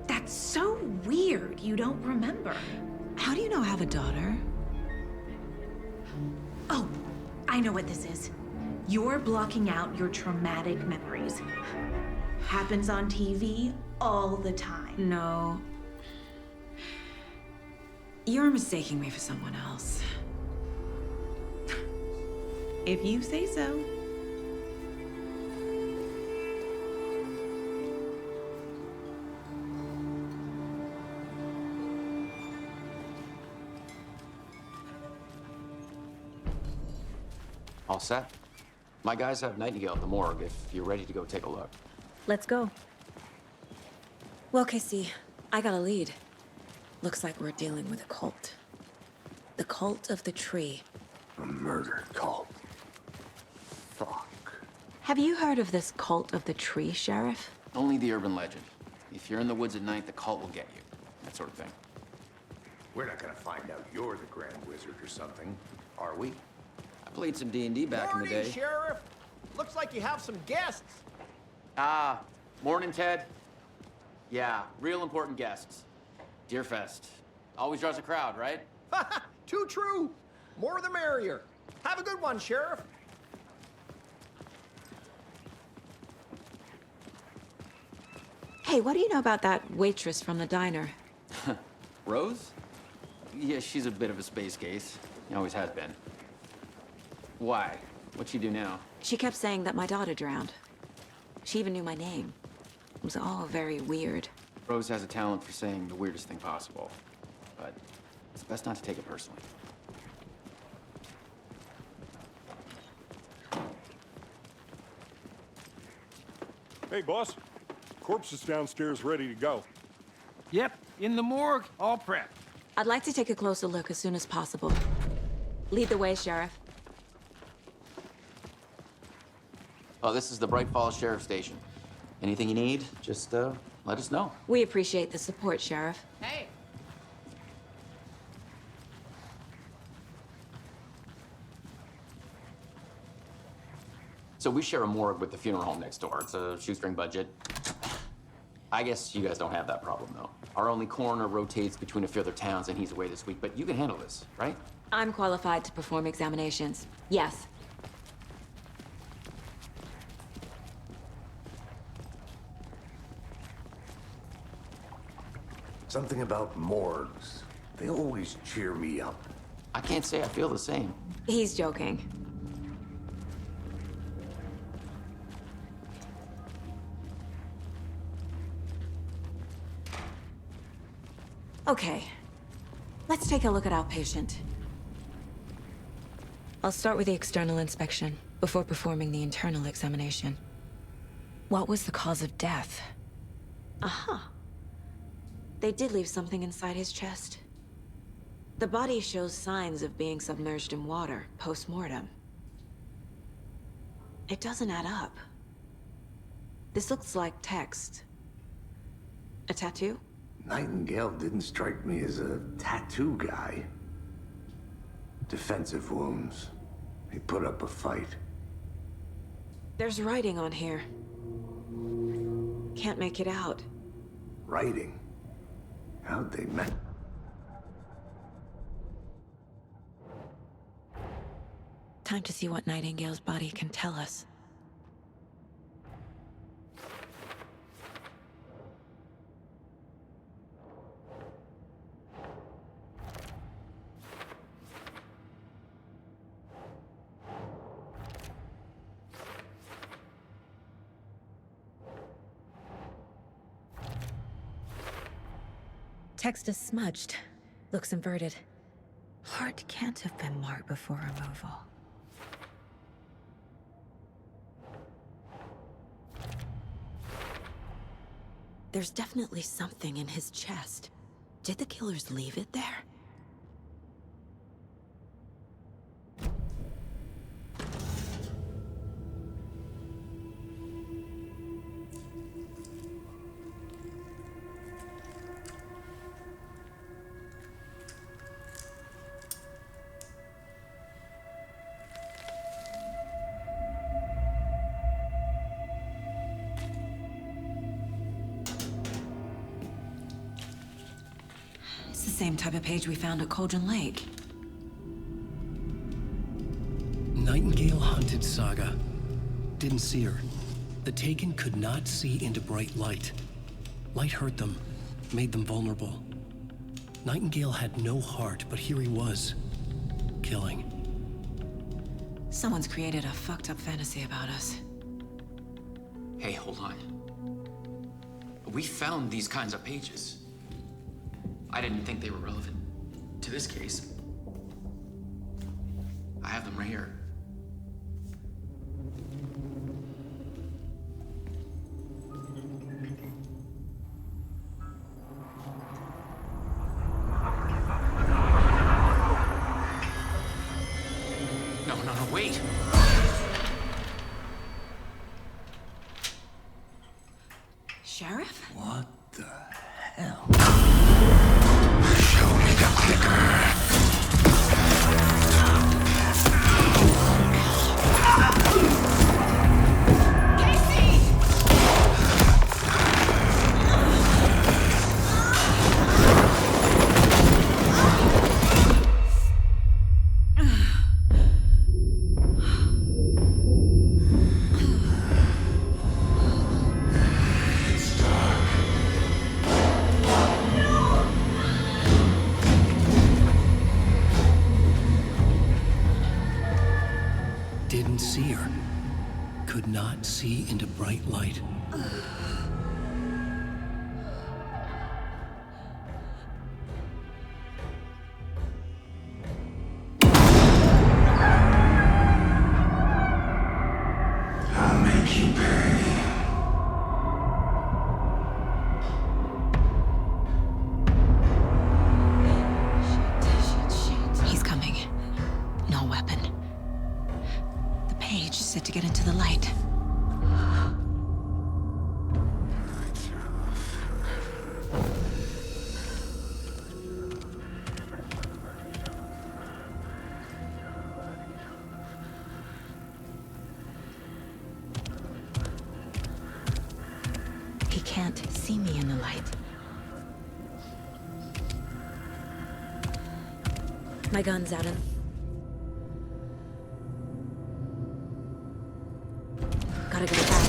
Speaker 17: That's so weird you don't remember. How do you know I have a daughter? Oh, I know what this is. You're blocking out your traumatic memories. Happens on TV all the time. No. You're mistaking me for someone else. If you say so.
Speaker 14: All set? My guys have Nightingale at the morgue if you're ready to go take a look.
Speaker 5: Let's go. Well, Casey, I got a lead. Looks like we're dealing with a cult. The cult of the tree.
Speaker 3: A murder cult. Fuck.
Speaker 10: Have you heard of this cult of the tree, Sheriff?
Speaker 14: Only the urban legend. If you're in the woods at night, the cult will get you. That sort of thing.
Speaker 3: We're not gonna find out you're the Grand Wizard or something, are we?
Speaker 14: I played some D&D back in the day.
Speaker 8: Sheriff! Looks like you have some guests.
Speaker 14: Ah, morning, Ted. Yeah, real important guests. Deerfest. Always draws a crowd, right?
Speaker 8: Too true. More the merrier. Have a good one, Sheriff.
Speaker 10: Hey, what do you know about that waitress from the diner?
Speaker 14: Rose? Yeah, she's a bit of a space case. Always has been. Why? What'd she do now?
Speaker 10: She kept saying that my daughter drowned. She even knew my name. It was all very weird.
Speaker 14: Rose has a talent for saying the weirdest thing possible. But it's best not to take it personally.
Speaker 7: Hey, boss. Corpse is downstairs ready to go.
Speaker 8: Yep, in the morgue, all prepped.
Speaker 10: I'd like to take a closer look as soon as possible. Lead the way, Sheriff.
Speaker 14: Oh, this is the Brайt Folls Sheriff Station. Anything you need, just let us know.
Speaker 10: We appreciate the support, Sheriff.
Speaker 14: Hey! So we share a morgue with the funeral home next door. It's a shoestring budget. I guess you guys don't have that problem, though. Our only coroner rotates between a few other towns, and he's away this week, but you can handle this, right?
Speaker 10: I'm qualified to perform examinations. Yes.
Speaker 3: Something about morgues. They always cheer me up.
Speaker 14: I can't say I feel the same.
Speaker 10: He's joking. Okay. Let's take a look at our patient. I'll start with the external inspection before performing the internal examination. What was the cause of death? Aha. They did leave something inside his chest. The body shows signs of being submerged in water post-mortem. It doesn't add up. This looks like text. A tattoo?
Speaker 3: Nightingale didn't strike me as a tattoo guy. Defensive wounds. He put up a fight.
Speaker 10: There's writing on here. Can't make it out.
Speaker 3: Writing? How'd they met?
Speaker 5: Time to see what Nightingale's body can tell us. Text is smudged. Looks inverted. Heart can't have been marked before removal. There's definitely something in his chest. Did the killers leave it there? It's the same type of page we found at Cauldron Lake.
Speaker 1: Nightingale hunted Saga. Didn't see her. The Taken could not see into bright light. Light hurt them, made them vulnerable. Nightingale had no heart, but here he was, killing.
Speaker 5: Someone's created a fucked up fantasy about us.
Speaker 14: Hey, hold on. We found these kinds of pages. I didn't think they were relevant to this case. I have them right here. No, wait!
Speaker 5: Sheriff?
Speaker 1: What the hell?
Speaker 11: Show me the clicker.
Speaker 1: Didn't see her. Could not see into bright light.
Speaker 11: I'll make you pay.
Speaker 5: He's coming. No weapon. The page set to get into the light. He can't see me in the light. My gun's out. Gotta get it back.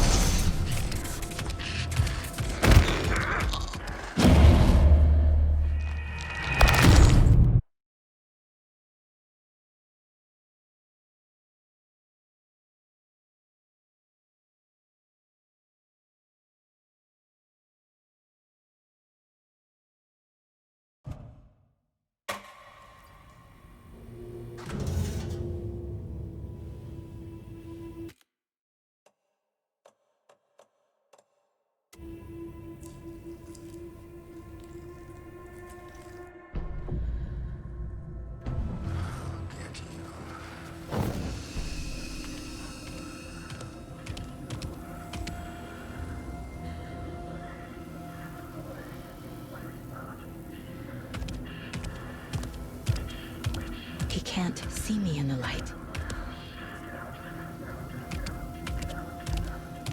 Speaker 5: He can't see me in the light.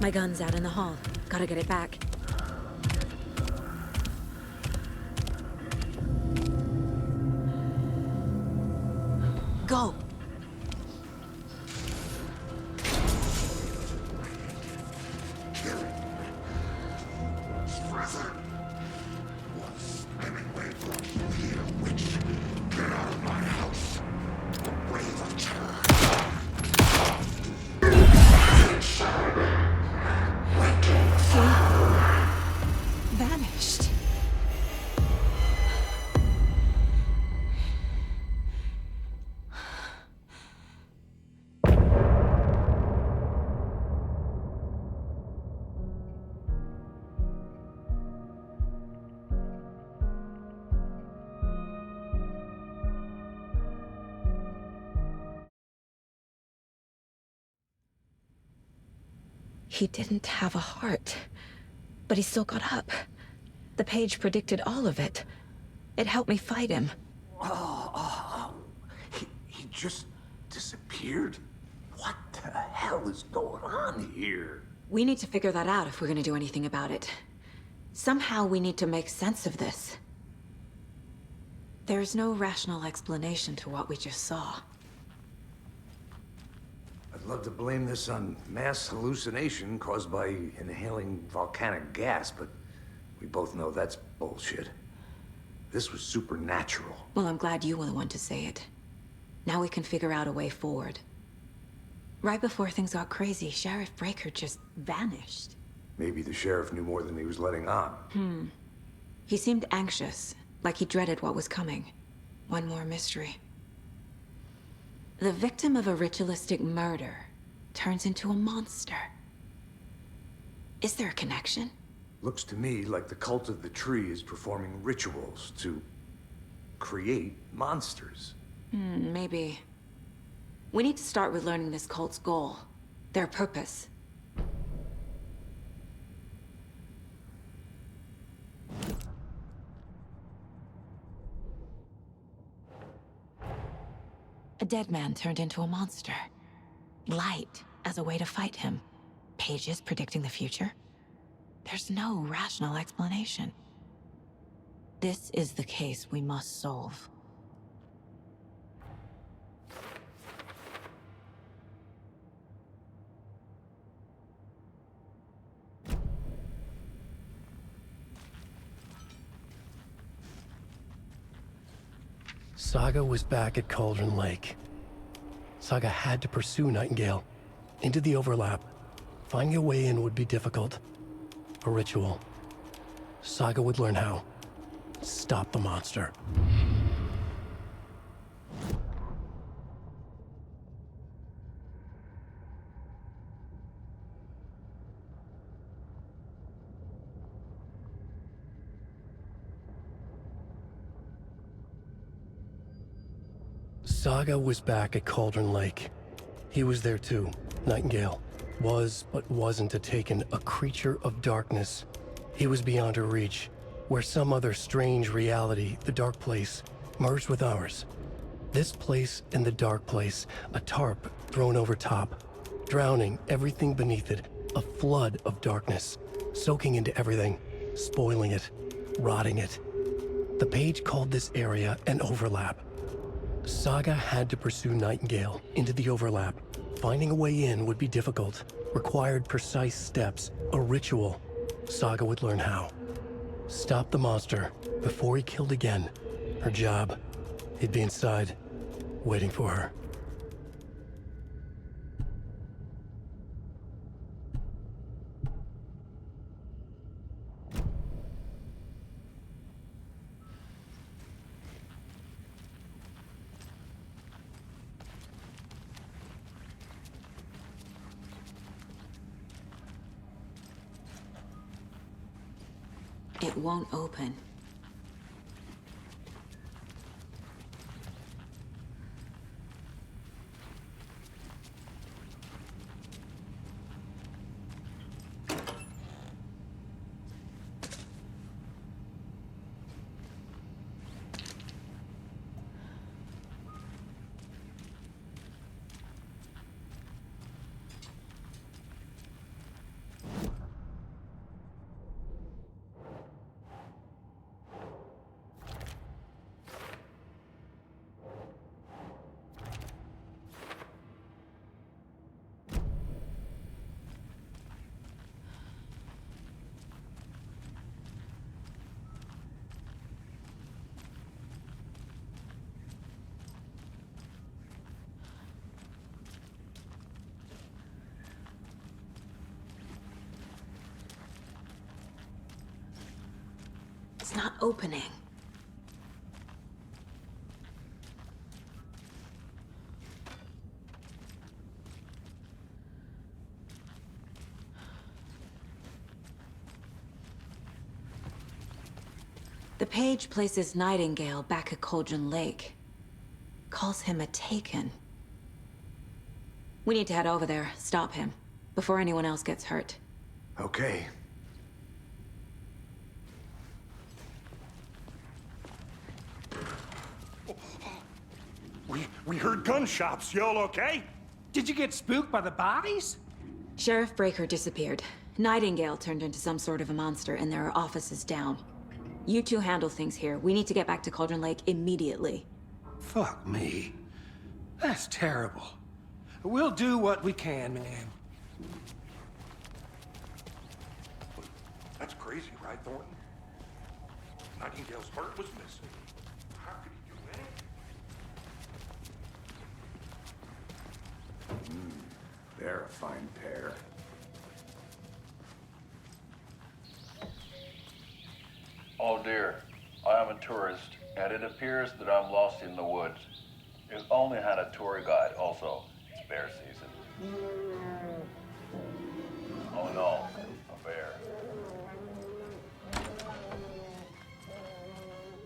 Speaker 5: My gun's out in the hall. Gotta get it back. Go!
Speaker 11: Brother. Once Hemingway brought you here, witch. Get out of my house. The brave of terror. Inside. Waiting.
Speaker 10: He didn't have a heart, but he still got up. The page predicted all of it. It helped me fight him.
Speaker 3: He just disappeared? What the hell is going on here?
Speaker 10: We need to figure that out if we're gonna do anything about it. Somehow we need to make sense of this. There's no rational explanation to what we just saw.
Speaker 3: I'd love to blame this on mass hallucination caused by inhaling volcanic gas, but we both know that's bullshit. This was supernatural.
Speaker 10: Well, I'm glad you were the one to say it. Now we can figure out a way forward. Right before things got crazy, Sheriff Breaker just vanished.
Speaker 3: Maybe the sheriff knew more than he was letting on.
Speaker 10: He seemed anxious, like he dreaded what was coming. One more mystery. The victim of a ritualistic murder turns into a monster. Is there a connection?
Speaker 3: Looks to me like the cult of the tree is performing rituals to create monsters.
Speaker 10: Maybe. We need to start with learning this cult's goal, their purpose. A dead man turned into a monster. Light as a way to fight him. Pages predicting the future. There's no rational explanation. This is the case we must solve.
Speaker 1: Saga was back at Cauldron Lake. Saga had to pursue Nightingale into the overlap. Finding a way in would be difficult. A ritual. Saga would learn how. Stop the monster. Saga was back at Cauldron Lake. He was there too. Nightingale was, but wasn't a Taken, a creature of darkness. He was beyond her reach, where some other strange reality, the dark place, merged with ours. This place and the dark place, a tarp thrown over top, drowning everything beneath it, a flood of darkness, soaking into everything, spoiling it, rotting it. The page called this area an overlap. Saga had to pursue Nightingale into the overlap. Finding a way in would be difficult, required precise steps, a ritual. Saga would learn how. Stop the monster before he killed again. Her job, he'd be inside, waiting for her.
Speaker 10: It won't open. It's not opening. The page places Nightingale back at Cauldron Lake. Calls him a Taken. We need to head over there, stop him. before anyone else gets hurt.
Speaker 3: Okay.
Speaker 7: We heard gunshots. Y'all okay?
Speaker 8: Did you get spooked by the bodies?
Speaker 10: Sheriff Breaker disappeared. Nightingale turned into some sort of a monster, and there are offices down. You two handle things here. We need to get back to Cauldron Lake immediately.
Speaker 8: Fuck me. That's terrible. We'll do what we can, man.
Speaker 7: That's crazy, right, Thornton? Nightingale's heart was missing. How could he do anything?
Speaker 3: They're a fine pair.
Speaker 21: Oh dear, I am a tourist, and it appears that I'm lost in the woods. If only had a tour guide also. It's bear season. Oh no, a bear.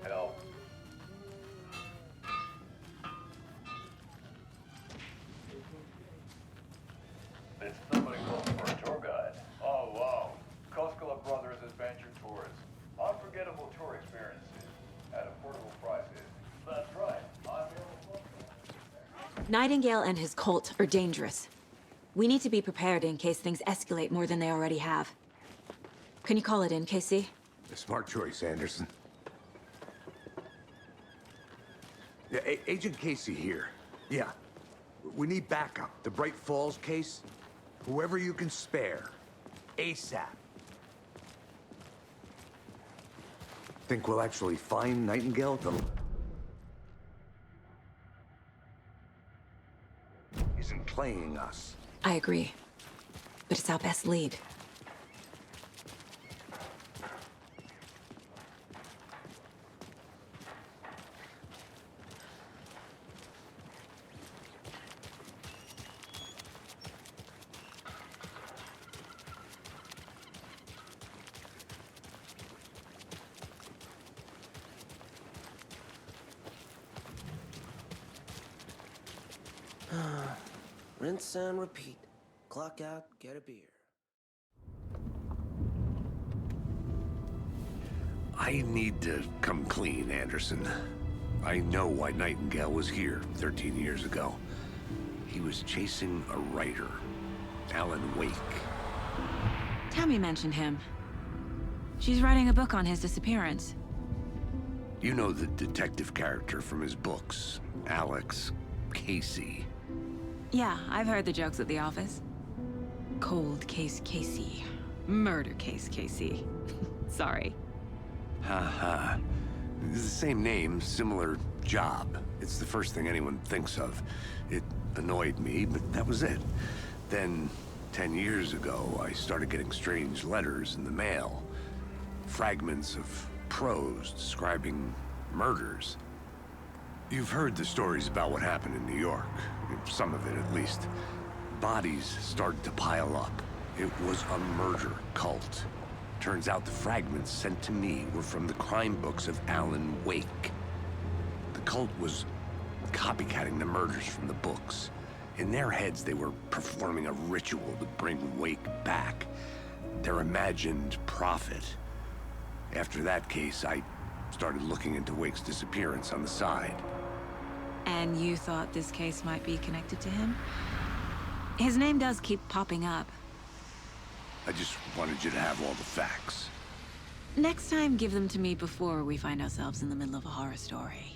Speaker 21: Help. Did somebody call for a tour guide? Oh wow, Koskela Brothers Adventure Tours. Unforgettable tour experiences at affordable prices. That's right. I'm here.
Speaker 10: Nightingale and his cult are dangerous. We need to be prepared in case things escalate more than they already have. Can you call it in, Casey?
Speaker 3: A smart choice, Anderson. Yeah, Agent Casey here. Yeah. We need backup. The Braight Falls case. Whoever you can spare. ASAP. Think we'll actually find Nightingale? Isn't playing us.
Speaker 10: I agree. But it's our best lead.
Speaker 2: Rinse and repeat. Clock out, get a beer.
Speaker 3: I need to come clean, Anderson. I know why Nightingale was here 13 years ago. He was chasing a writer, Alan Wake.
Speaker 10: Tammy mentioned him. She's writing a book on his disappearance.
Speaker 3: You know the detective character from his books, Alex Casey.
Speaker 10: Yeah, I've heard the jokes at the office. Cold case Casey. Murder case Casey. Sorry.
Speaker 3: Ha. It's the same name, similar job. It's the first thing anyone thinks of. It annoyed me, but that was it. Then, 10 years ago, I started getting strange letters in the mail. Fragments of prose describing murders. You've heard the stories about what happened in New York. Some of it, at least. Bodies started to pile up. It was a murder cult. Turns out the fragments sent to me were from the crime books of Alan Wake. The cult was copycatting the murders from the books. In their heads, they were performing a ritual to bring Wake back. Their imagined prophet. After that case, I started looking into Wake's disappearance on the side.
Speaker 10: And you thought this case might be connected to him? His name does keep popping up.
Speaker 3: I just wanted you to have all the facts.
Speaker 10: Next time, give them to me before we find ourselves in the middle of a horror story.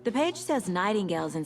Speaker 10: The page says Nightingale's in